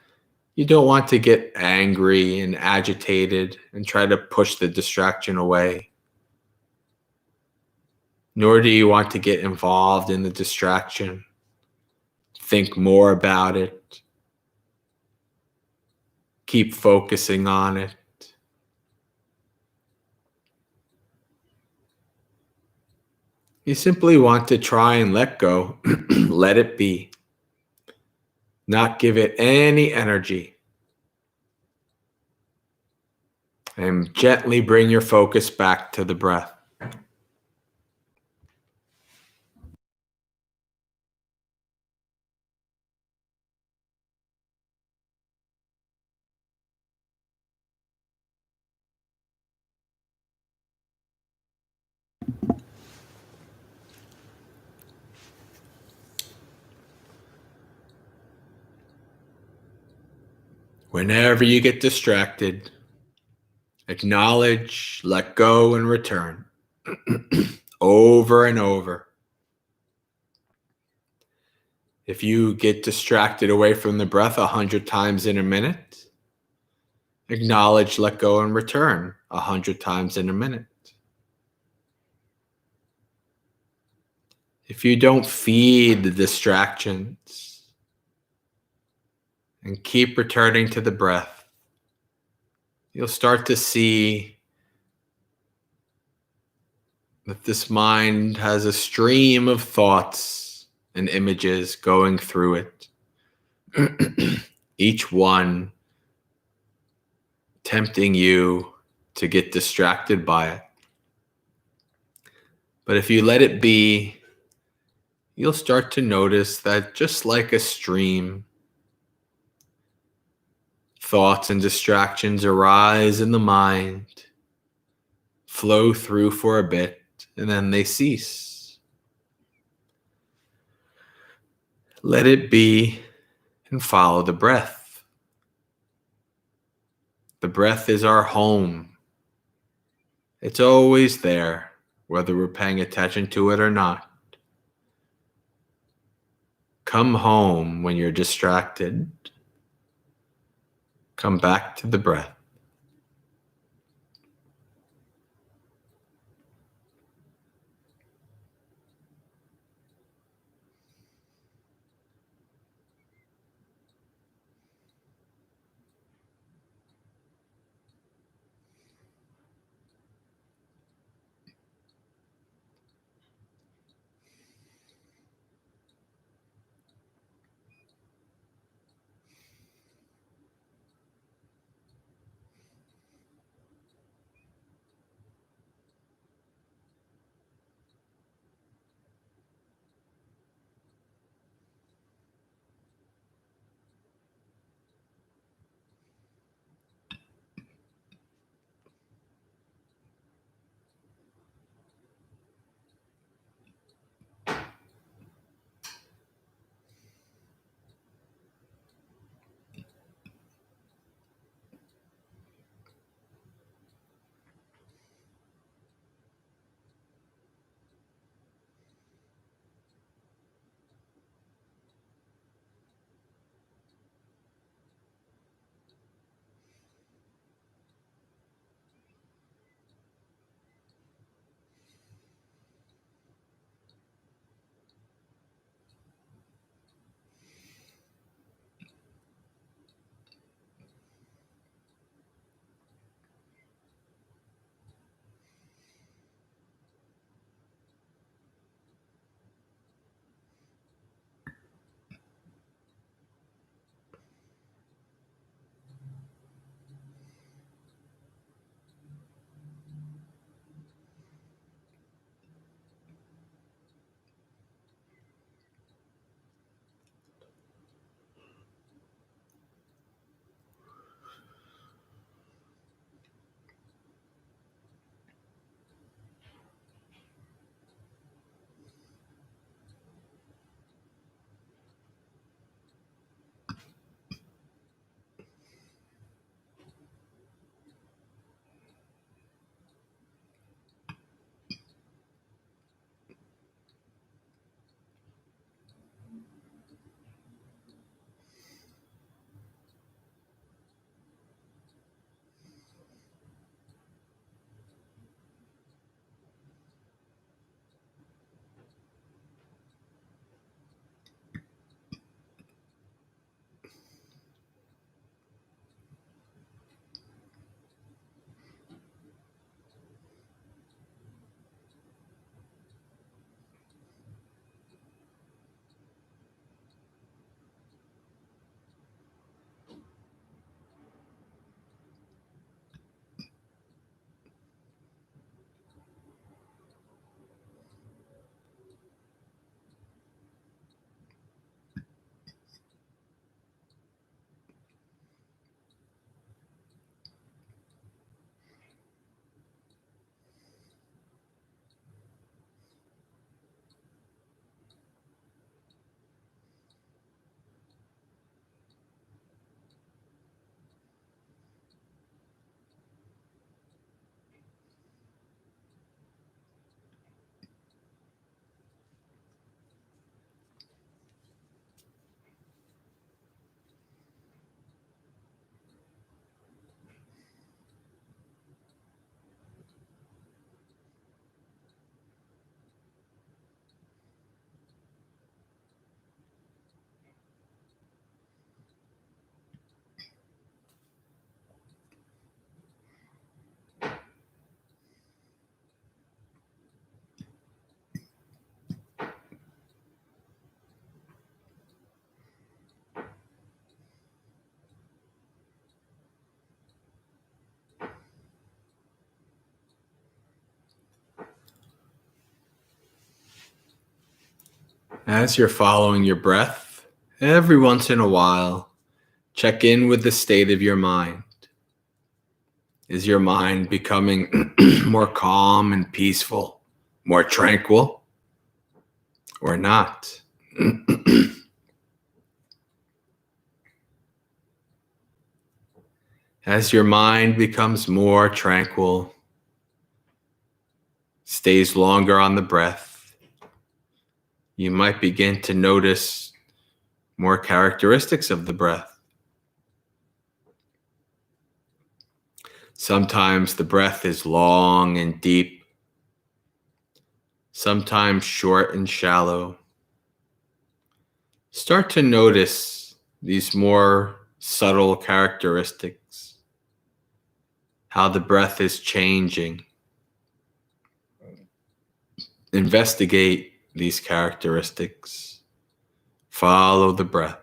you don't want to get angry and agitated and try to push the distraction away. Nor do you want to get involved in the distraction. Think more about it. Keep focusing on it. You simply want to try and let go, let it be, not give it any energy, and gently bring your focus back to the breath. Whenever you get distracted, acknowledge, let go, and return. Over and over. If you get distracted away from the breath 100 times in a minute, acknowledge, let go, and return 100 times in a minute. If you don't feed the distractions and keep returning to the breath, you'll start to see that this mind has a stream of thoughts and images going through it, each one tempting you to get distracted by it. But if you let it be, you'll start to notice that just like a stream, thoughts and distractions arise in the mind, flow through for a bit, and then they cease. Let it be and follow the breath. The breath is our home. It's always there, whether we're paying attention to it or not. Come home when you're distracted. Come back to the breath. As you're following your breath, every once in a while, check in with the state of your mind. Is your mind becoming more calm and peaceful, more tranquil, or not? As your mind becomes more tranquil, stays longer on the breath, you might begin to notice more characteristics of the breath. Sometimes the breath is long and deep, sometimes short and shallow. Start to notice these more subtle characteristics, how the breath is changing. Investigate these characteristics. Follow the breath.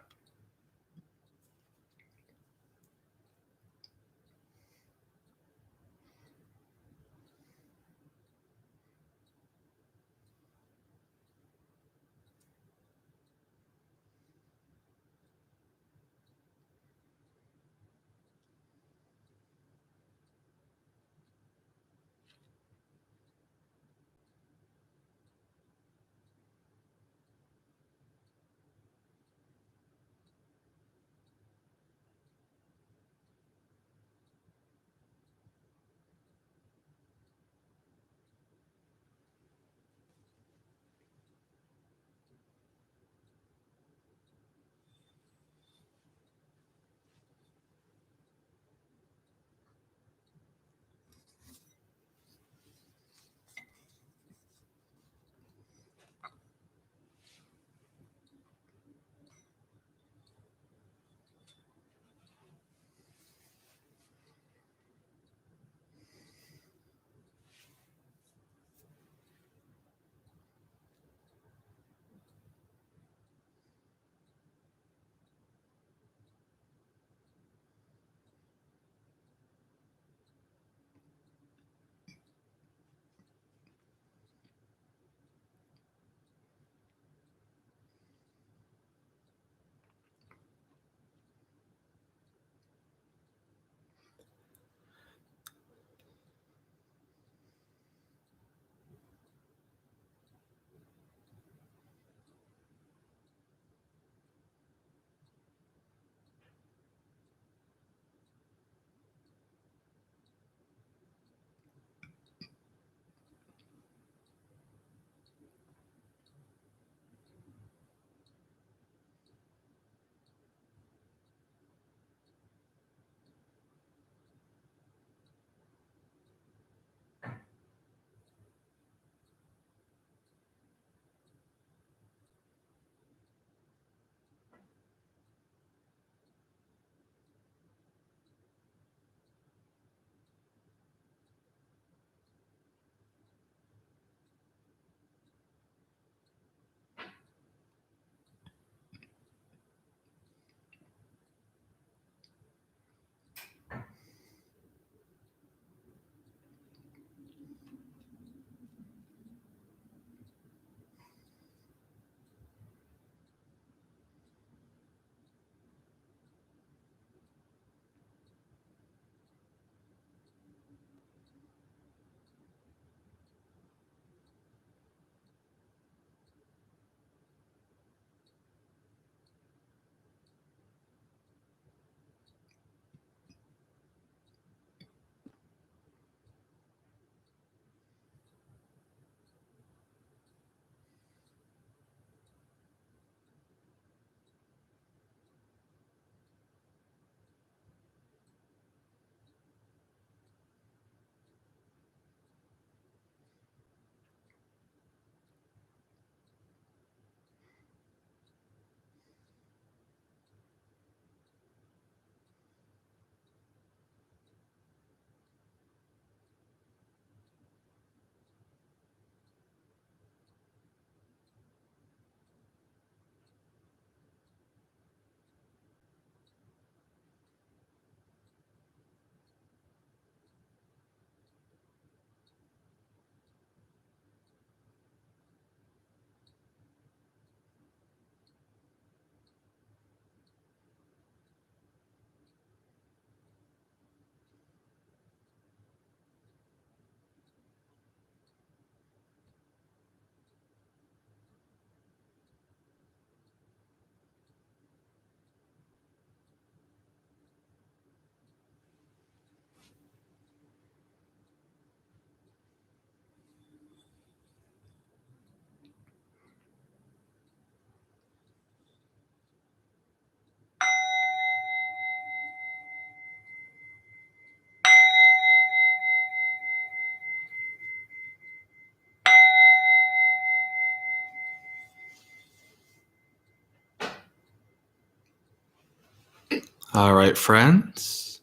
All right, friends.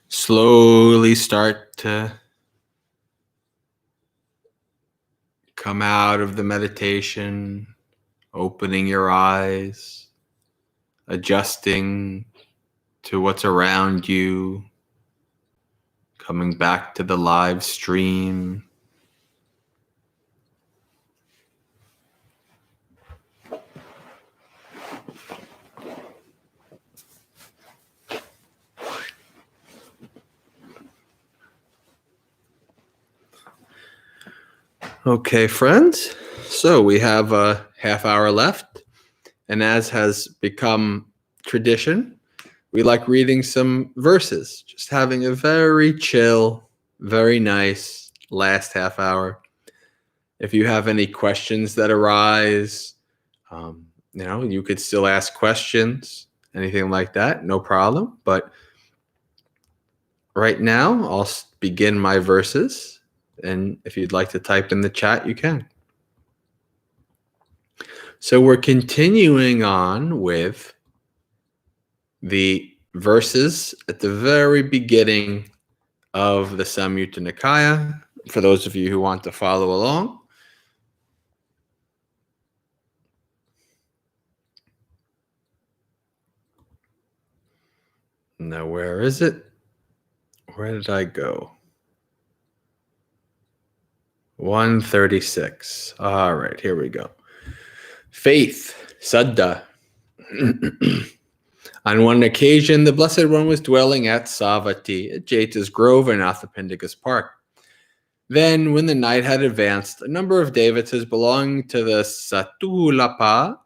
Slowly start to come out of the meditation, opening your eyes, adjusting to what's around you, coming back to the live stream. Okay, friends. So we have a half hour left. And as has become tradition, we like reading some verses, just having a very chill, very nice last half hour. If you have any questions that arise, you could still ask questions, anything like that, no problem. But right now, I'll begin my verses. And if you'd like to type in the chat, you can. So we're continuing on with the verses at the very beginning of the Samyutta Nikaya, for those of you who want to follow along. Now, where is it? Where did I go? 136. All right, here we go. Faith, Saddha. On one occasion, the Blessed One was dwelling at Savatthi, at Jeta's Grove in Athapindika's Park. Then, when the night had advanced, a number of devatas belonging to the Satulapa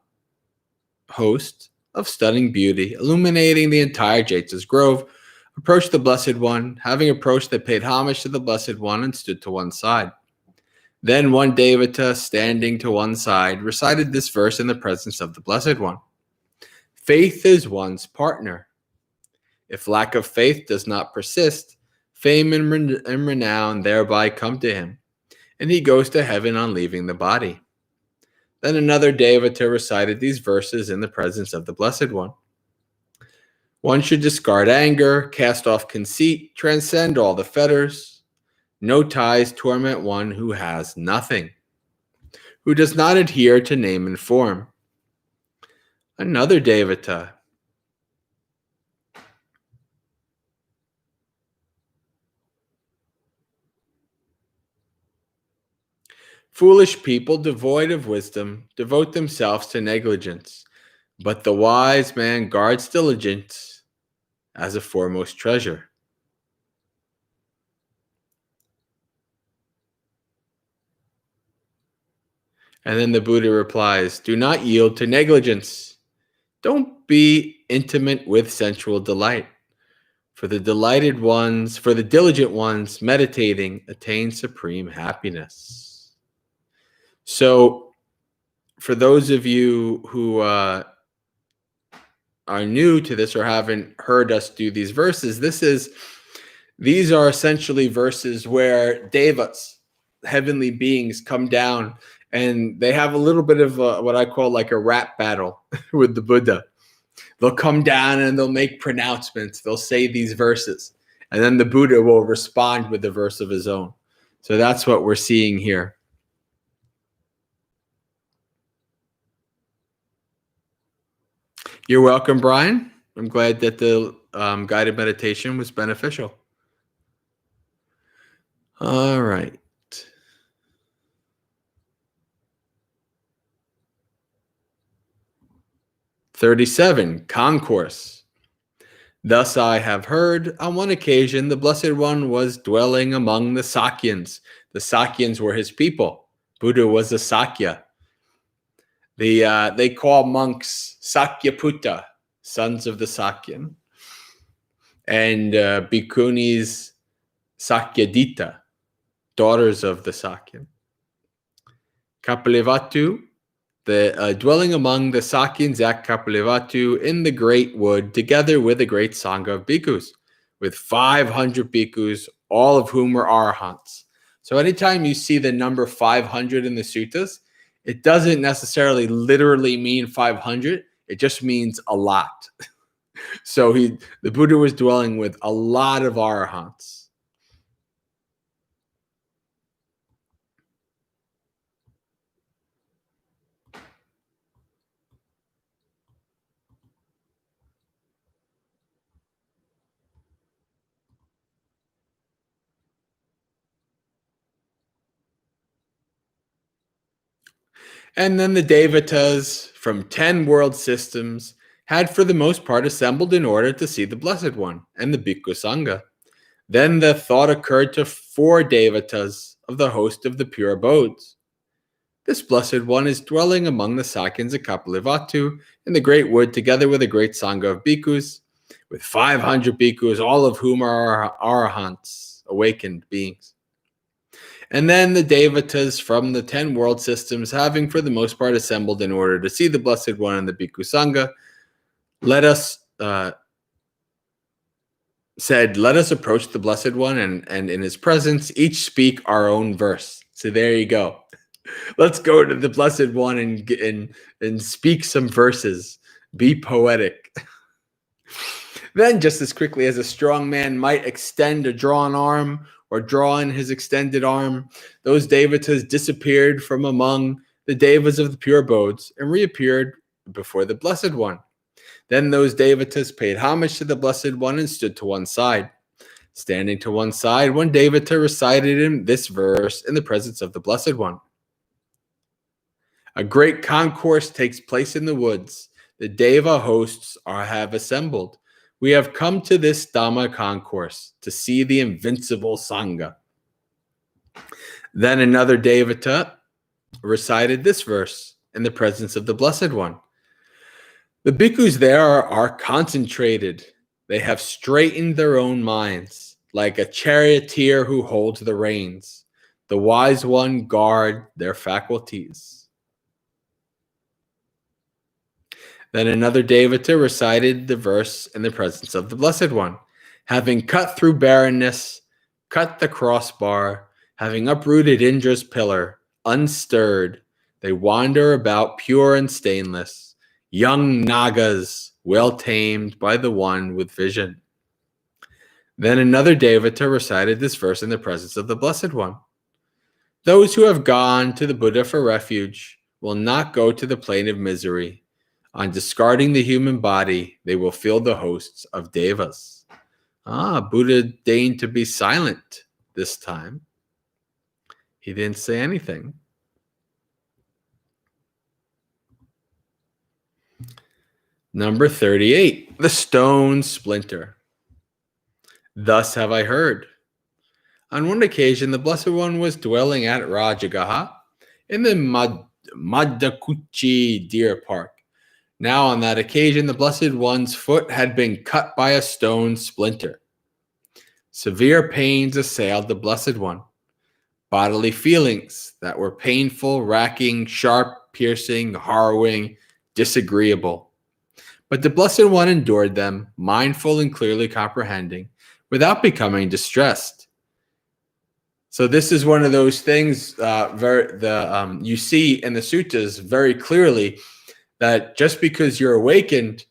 host of stunning beauty, illuminating the entire Jeta's Grove, approached the Blessed One. Having approached, they paid homage to the Blessed One and stood to one side. Then one devata, standing to one side, recited this verse in the presence of the Blessed One. Faith is one's partner. If lack of faith does not persist, fame and renown thereby come to him, and he goes to heaven on leaving the body. Then another devata recited these verses in the presence of the Blessed One. One should discard anger, cast off conceit, transcend all the fetters. No ties torment one who has nothing, who does not adhere to name and form. Another devata. Foolish people, devoid of wisdom, devote themselves to negligence, but the wise man guards diligence as a foremost treasure. And then the Buddha replies, do not yield to negligence. Don't be intimate with sensual delight. For the diligent ones, meditating attain supreme happiness. So, for those of you who are new to this or haven't heard us do these verses, these are essentially verses where devas, heavenly beings, come down and they have a little bit of what I call like a rap battle with the Buddha. They'll come down and they'll make pronouncements. They'll say these verses. And then the Buddha will respond with a verse of his own. So that's what we're seeing here. You're welcome, Brian. I'm glad that the guided meditation was beneficial. All right. 37, Concourse. Thus I have heard, on one occasion, the Blessed One was dwelling among the Sakyans. The Sakyans were his people. Buddha was a Sakya. They call monks Sakyaputta, sons of the Sakyan. And bhikkhunis Sakyadita, daughters of the Sakyan. Kapilavatthu, dwelling among the Sakyans at Kapilavatthu in the great wood, together with a great Sangha of bhikkhus, with 500 bhikkhus, all of whom were arahants. So anytime you see the number 500 in the suttas, it doesn't necessarily literally mean 500. It just means a lot. So the Buddha was dwelling with a lot of arahants. And then the Devatas from 10 world systems had for the most part assembled in order to see the Blessed One and the Bhikkhu Sangha. Then the thought occurred to 4 Devatas of the host of the pure abodes. This Blessed One is dwelling among the Sakyans of Kapilavatthu in the great wood together with a great Sangha of bhikkhus, with 500 bhikkhus, all of whom are arahants, awakened beings. And then the Devatas from the 10 world systems, having for the most part assembled in order to see the Blessed One and the Bhikkhu Sangha, said, let us approach the Blessed One and in his presence each speak our own verse. So there you go. Let's go to the Blessed One and speak some verses. Be poetic. Then, just as quickly as a strong man might extend a drawn arm or draw in his extended arm, those Devatas disappeared from among the Devas of the pure abodes and reappeared before the Blessed One. Then those Devatas paid homage to the Blessed One and stood to one side. Standing to one side, one Devata recited him this verse in the presence of the Blessed One. A great concourse takes place in the woods. The Deva hosts have assembled. We have come to this Dhamma concourse to see the invincible Sangha. Then another Devata recited this verse in the presence of the Blessed One. The bhikkhus there are concentrated. They have straightened their own minds, like a charioteer who holds the reins. The wise one guard their faculties. Then another Devata recited the verse in the presence of the Blessed One. Having cut through barrenness, cut the crossbar, having uprooted Indra's pillar, unstirred, they wander about pure and stainless, young Nagas, well tamed by the one with vision. Then another Devata recited this verse in the presence of the Blessed One. Those who have gone to the Buddha for refuge will not go to the plane of misery. On discarding the human body, they will feel the hosts of Devas. Buddha deigned to be silent this time. He didn't say anything. Number 38, the Stone Splinter. Thus have I heard. On one occasion, the Blessed One was dwelling at Rajagaha in the Madakuchi Deer Park. Now, on that occasion, the Blessed One's foot had been cut by a stone splinter. Severe pains assailed the Blessed One. Bodily feelings that were painful, racking, sharp, piercing, harrowing, disagreeable. But the Blessed One endured them, mindful and clearly comprehending, without becoming distressed. So this is one of those things you see in the suttas very clearly, that just because you're awakened,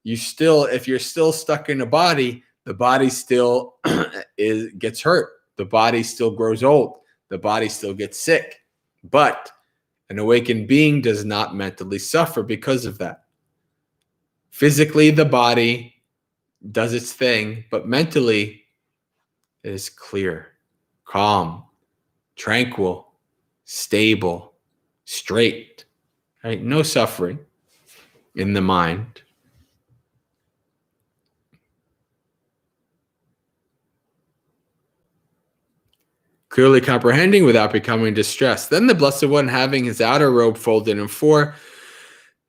if you're still stuck in a body, the body still gets hurt. The body still grows old. The body still gets sick. But an awakened being does not mentally suffer because of that. Physically, the body does its thing, but mentally, it is clear, calm, tranquil, stable, straight, right? No suffering in the mind. Clearly comprehending without becoming distressed. Then the Blessed One, having his outer robe folded in 4,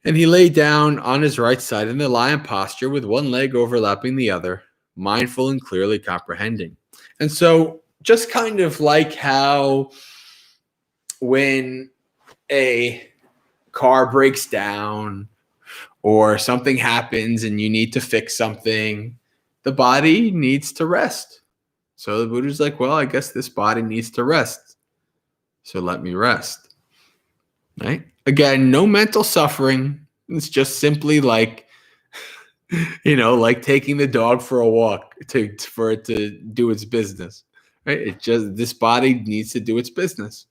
and he lay down on his right side in the lion posture with one leg overlapping the other, mindful and clearly comprehending. And so just kind of like how when a car breaks down or something happens and you need to fix something, the body needs to rest. So the Buddha's like, well, I guess this body needs to rest. So let me rest. Right? Again, no mental suffering. It's just simply like Like taking the dog for a walk for it to do its business. Right? This body needs to do its business.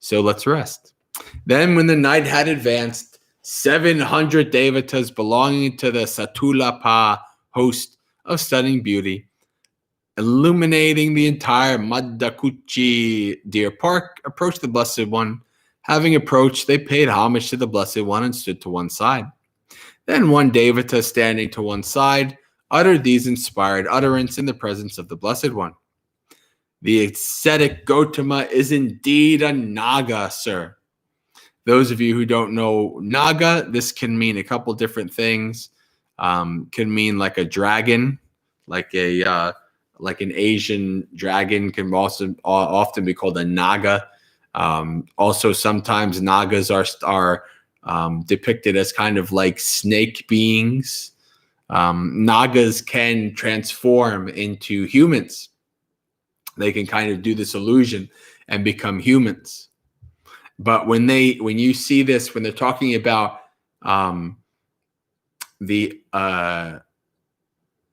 So let's rest. Then when the night had advanced, 700 devatas belonging to the Satulapa host of stunning beauty, illuminating the entire Maddakuchi deer park, approached the Blessed One. Having approached, they paid homage to the Blessed One and stood to one side. Then one devata, standing to one side, uttered these inspired utterance in the presence of the Blessed One. The ascetic Gautama is indeed a Naga, sir. Those of you who don't know Naga, this can mean a couple different things. Can mean like a dragon, like an Asian dragon can also often be called a Naga. Also, sometimes Nagas are depicted as kind of like snake beings. Nagas can transform into humans. They can kind of do this illusion and become humans. But when you see this, when they're talking about the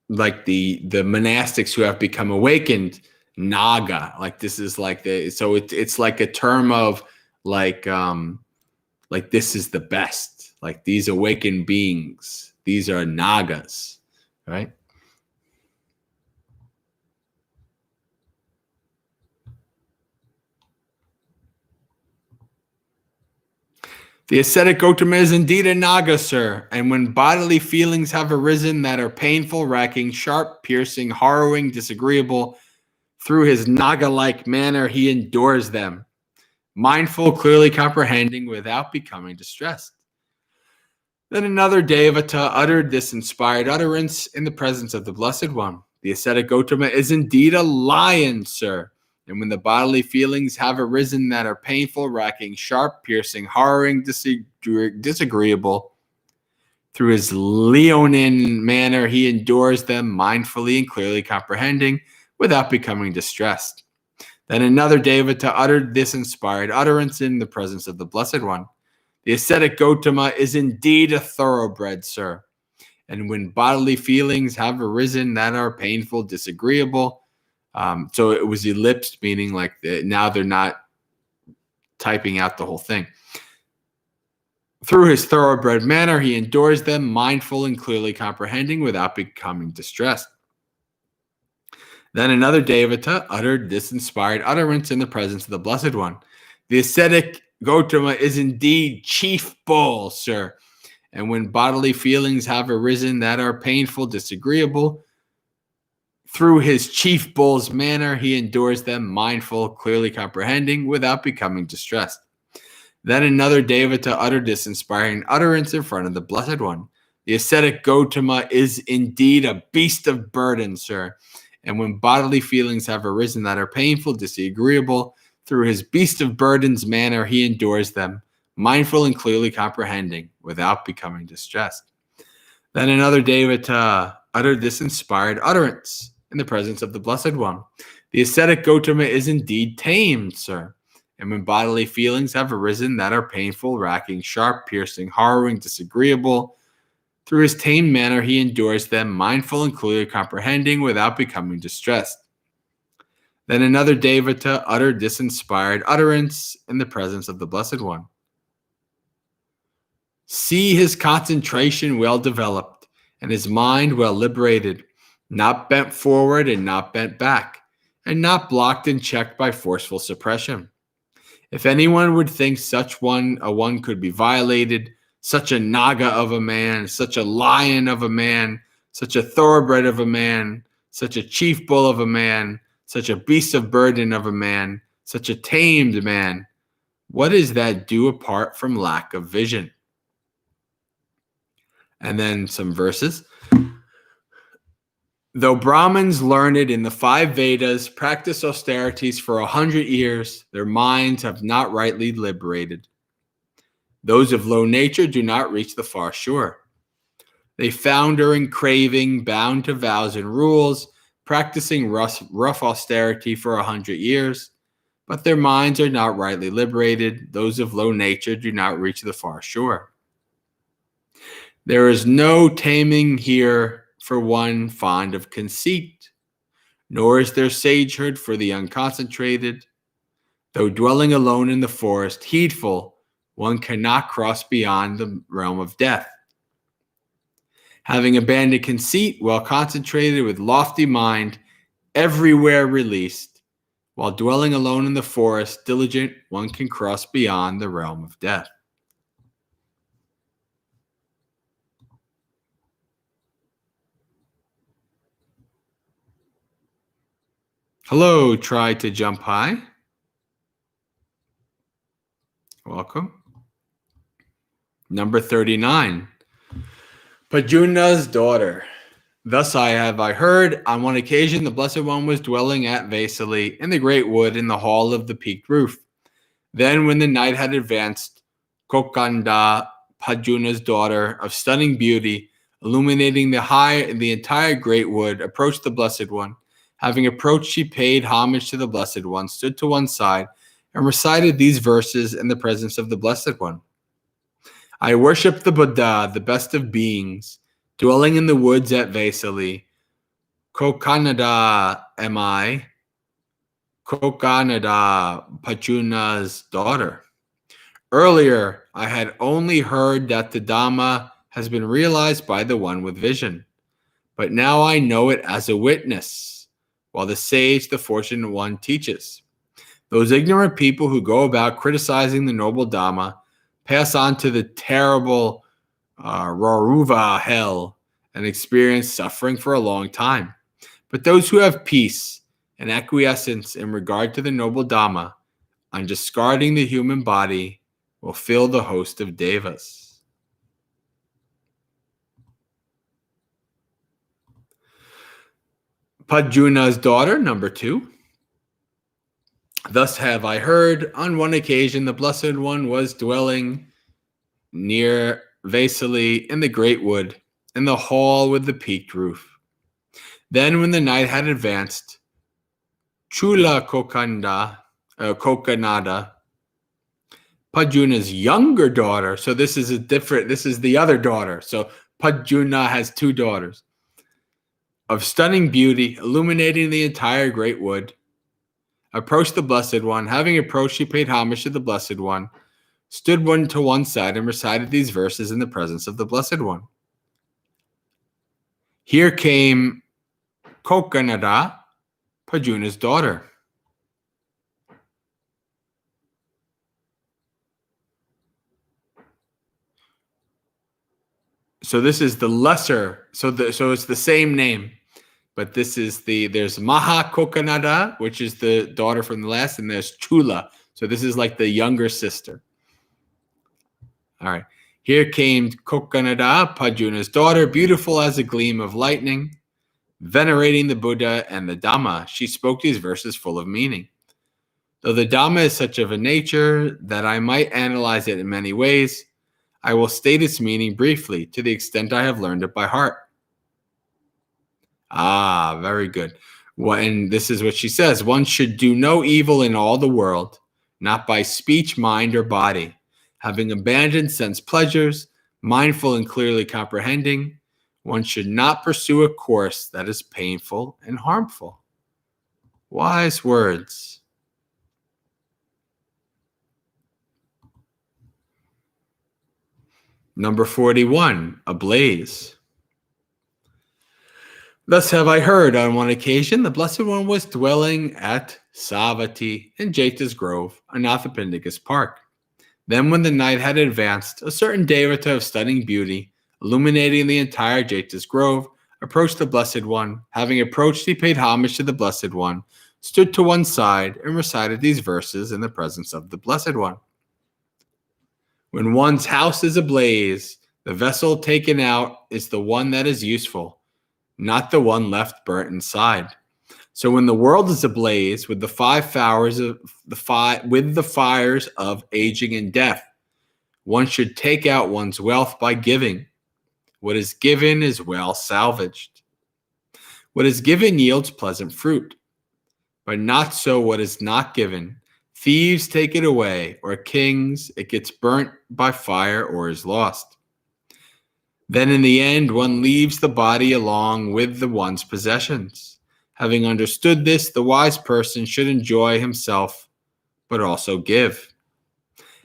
monastics who have become awakened, Naga, like this is like it's like a term of like this is the best, like these awakened beings, these are Nagas, right? The ascetic Gautama is indeed a Naga, sir, and when bodily feelings have arisen that are painful, racking, sharp, piercing, harrowing, disagreeable, through his Naga-like manner he endures them, mindful, clearly comprehending, without becoming distressed. Then another Devata uttered this inspired utterance in the presence of the Blessed One. The ascetic Gautama is indeed a lion, sir. And when the bodily feelings have arisen that are painful, racking, sharp, piercing, harrowing, disagreeable, through his leonine manner he endures them, mindfully and clearly comprehending, without becoming distressed. Then another Devata uttered this inspired utterance in the presence of the Blessed One. The ascetic Gautama is indeed a thoroughbred, sir. And when bodily feelings have arisen that are painful, disagreeable, so it was ellipsed, meaning like now they're not typing out the whole thing. Through his thoroughbred manner, he endures them, mindful and clearly comprehending, without becoming distressed. Then another Devata uttered this inspired utterance in the presence of the Blessed One. The ascetic Gautama is indeed chief bull, sir. And when bodily feelings have arisen that are painful, disagreeable, through his chief bull's manner, he endures them, mindful, clearly comprehending, without becoming distressed. Then another Devata uttered this inspiring utterance in front of the Blessed One. The ascetic Gautama is indeed a beast of burden, sir. And when bodily feelings have arisen that are painful, disagreeable, through his beast of burdens manner, he endures them, mindful and clearly comprehending, without becoming distressed. Then another Devata uttered this inspired utterance in the presence of the Blessed One. The ascetic Gautama is indeed tamed, sir. And when bodily feelings have arisen that are painful, racking, sharp, piercing, harrowing, disagreeable, through his tamed manner he endures them, mindful and clearly comprehending, without becoming distressed. Then another Devata uttered this inspired utterance in the presence of the Blessed One. See his concentration well developed, and his mind well liberated, not bent forward and not bent back, and not blocked and checked by forceful suppression. If anyone would think such one could be violated, such a Naga of a man, such a lion of a man, such a thoroughbred of a man, such a chief bull of a man, such a beast of burden of a man, such a tamed man, what is that due apart from lack of vision? And then some verses. Though Brahmins learned in the 5 Vedas practice austerities for 100 years, their minds have not rightly liberated. Those of low nature do not reach the far shore. They founder in craving, bound to vows and rules, practicing rough austerity for 100 years, but their minds are not rightly liberated. Those of low nature do not reach the far shore. There is no taming here for one fond of conceit, nor is there sagehood for the unconcentrated. Though dwelling alone in the forest, heedful, one cannot cross beyond the realm of death. Having abandoned conceit, well concentrated with lofty mind, everywhere released, while dwelling alone in the forest, diligent, one can cross beyond the realm of death. Hello, try to jump high. Welcome. Number 39. Pajuna's daughter. Thus I heard, on one occasion the Blessed One was dwelling at Vesali in the great wood in the hall of the peaked roof. Then when the night had advanced, Kokanda, Pajuna's daughter, of stunning beauty, illuminating the entire great wood, approached the Blessed One. Having approached, she paid homage to the Blessed One, stood to one side, and recited these verses in the presence of the Blessed One. I worship the Buddha, the best of beings, dwelling in the woods at Vesali. Kokanada am I, Kokanada, Pajuna's daughter. Earlier, I had only heard that the Dhamma has been realized by the one with vision, but now I know it as a witness, while the sage, the fortunate one, teaches. Those ignorant people who go about criticizing the noble Dhamma pass on to the terrible Raruva hell and experience suffering for a long time. But those who have peace and acquiescence in regard to the noble Dhamma, on discarding the human body, will fill the host of devas. Pajuna's daughter, number 2. Thus have I heard, on one occasion the Blessed One was dwelling near Vesali in the great wood, in the hall with the peaked roof. Then when the night had advanced, Chula Kokanada, Pajuna's younger daughter, so this is the other daughter. So Pajuna has 2 daughters, of stunning beauty, illuminating the entire great wood, approached the Blessed One. Having approached, she paid homage to the Blessed One, stood one to one side, and recited these verses in the presence of the Blessed One. Here came Kokanada, Pajuna's daughter. So this is the lesser, so it's the same name, but there's Maha Kokanada, which is the daughter from the last, and there's Chula. So this is like the younger sister. All right. Here came Kokanada, Pajuna's daughter, beautiful as a gleam of lightning, venerating the Buddha and the Dhamma. She spoke these verses full of meaning. Though the Dhamma is such of a nature that I might analyze it in many ways, I will state its meaning briefly to the extent I have learned it by heart. Ah, very good. And this is what she says. One should do no evil in all the world, not by speech, mind, or body. Having abandoned sense pleasures, mindful and clearly comprehending, one should not pursue a course that is painful and harmful. Wise words. Number 41, ablaze. Thus have I heard, on one occasion, the Blessed One was dwelling at Savatthi in Jeta's Grove, Anathapindika's park. Then when the night had advanced, a certain Devata of stunning beauty, illuminating the entire Jeta's Grove, approached the Blessed One. Having approached, he paid homage to the Blessed One, stood to one side, and recited these verses in the presence of the Blessed One. When one's house is ablaze, the vessel taken out is the one that is useful, not the one left burnt inside. So when the world is ablaze with the fires of aging and death, one should take out one's wealth by giving. What is given is well salvaged. What is given yields pleasant fruit, but not so what is not given. Thieves take it away, or kings, it gets burnt by fire or is lost. Then in the end, one leaves the body along with the one's possessions. Having understood this, the wise person should enjoy himself, but also give.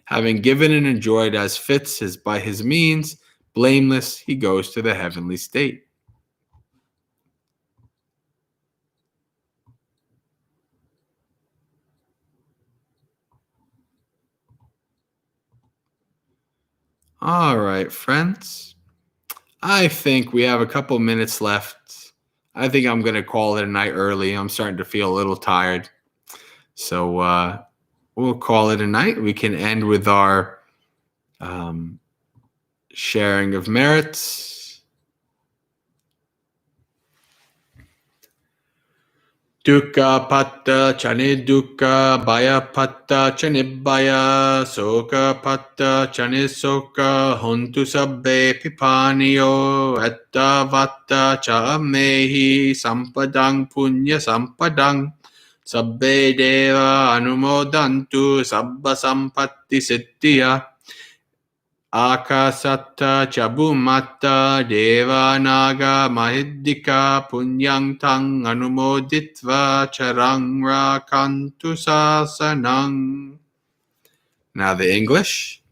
Having given and enjoyed as fits by his means, blameless, he goes to the heavenly state. All right, friends. I think we have a couple minutes left. I think I'm going to call it a night early. I'm starting to feel a little tired. So we'll call it a night. We can end with our sharing of merits. Dukkha patta chane dukkha, bhaya patta chane bhaya, soka patta chane soka, hontu sabbe pipaniyo, etta vatta cha mehi, sampadang punya sampadang, sabbe deva anumodantu, sabba sampatti siddhya. Akasatta chabumatta deva naga mahiddika punyang tang anumoditva charang rakantu sasanang. Now the English.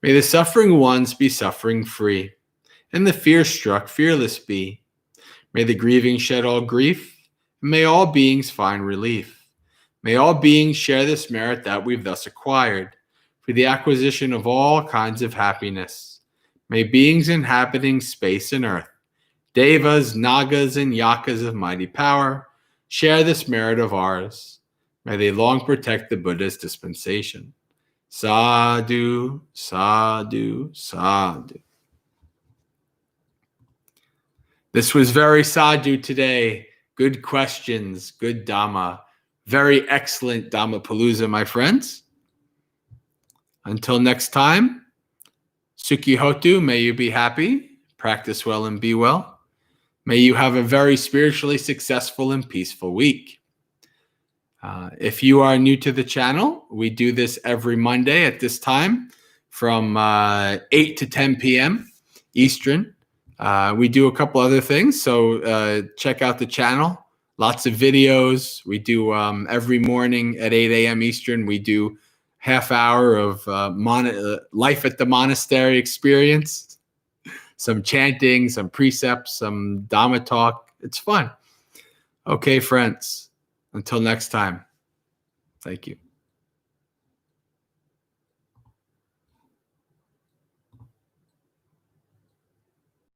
May the suffering ones be suffering free, and the fear-struck fearless be. May the grieving shed all grief, and may all beings find relief. May all beings share this merit that we've thus acquired, for the acquisition of all kinds of happiness. May beings inhabiting space and earth, devas, nagas, and yakas of mighty power, share this merit of ours. May they long protect the Buddha's dispensation. Sadhu, sadhu, sadhu. This was very sadhu today. Good questions, good Dhamma. Very excellent Dhammapalooza, my friends. Until next time, Sukhi Hotu, may you be happy, practice well and be well. May you have a very spiritually successful and peaceful week. If you are new to the channel, we do this every Monday at this time from 8 to 10 p.m. Eastern. We do a couple other things, so check out the channel. Lots of videos. We do every morning at 8 a.m. Eastern. We do half hour of life at the monastery experience, some chanting, some precepts, some Dhamma talk. It's fun. Okay, friends. Until next time. Thank you.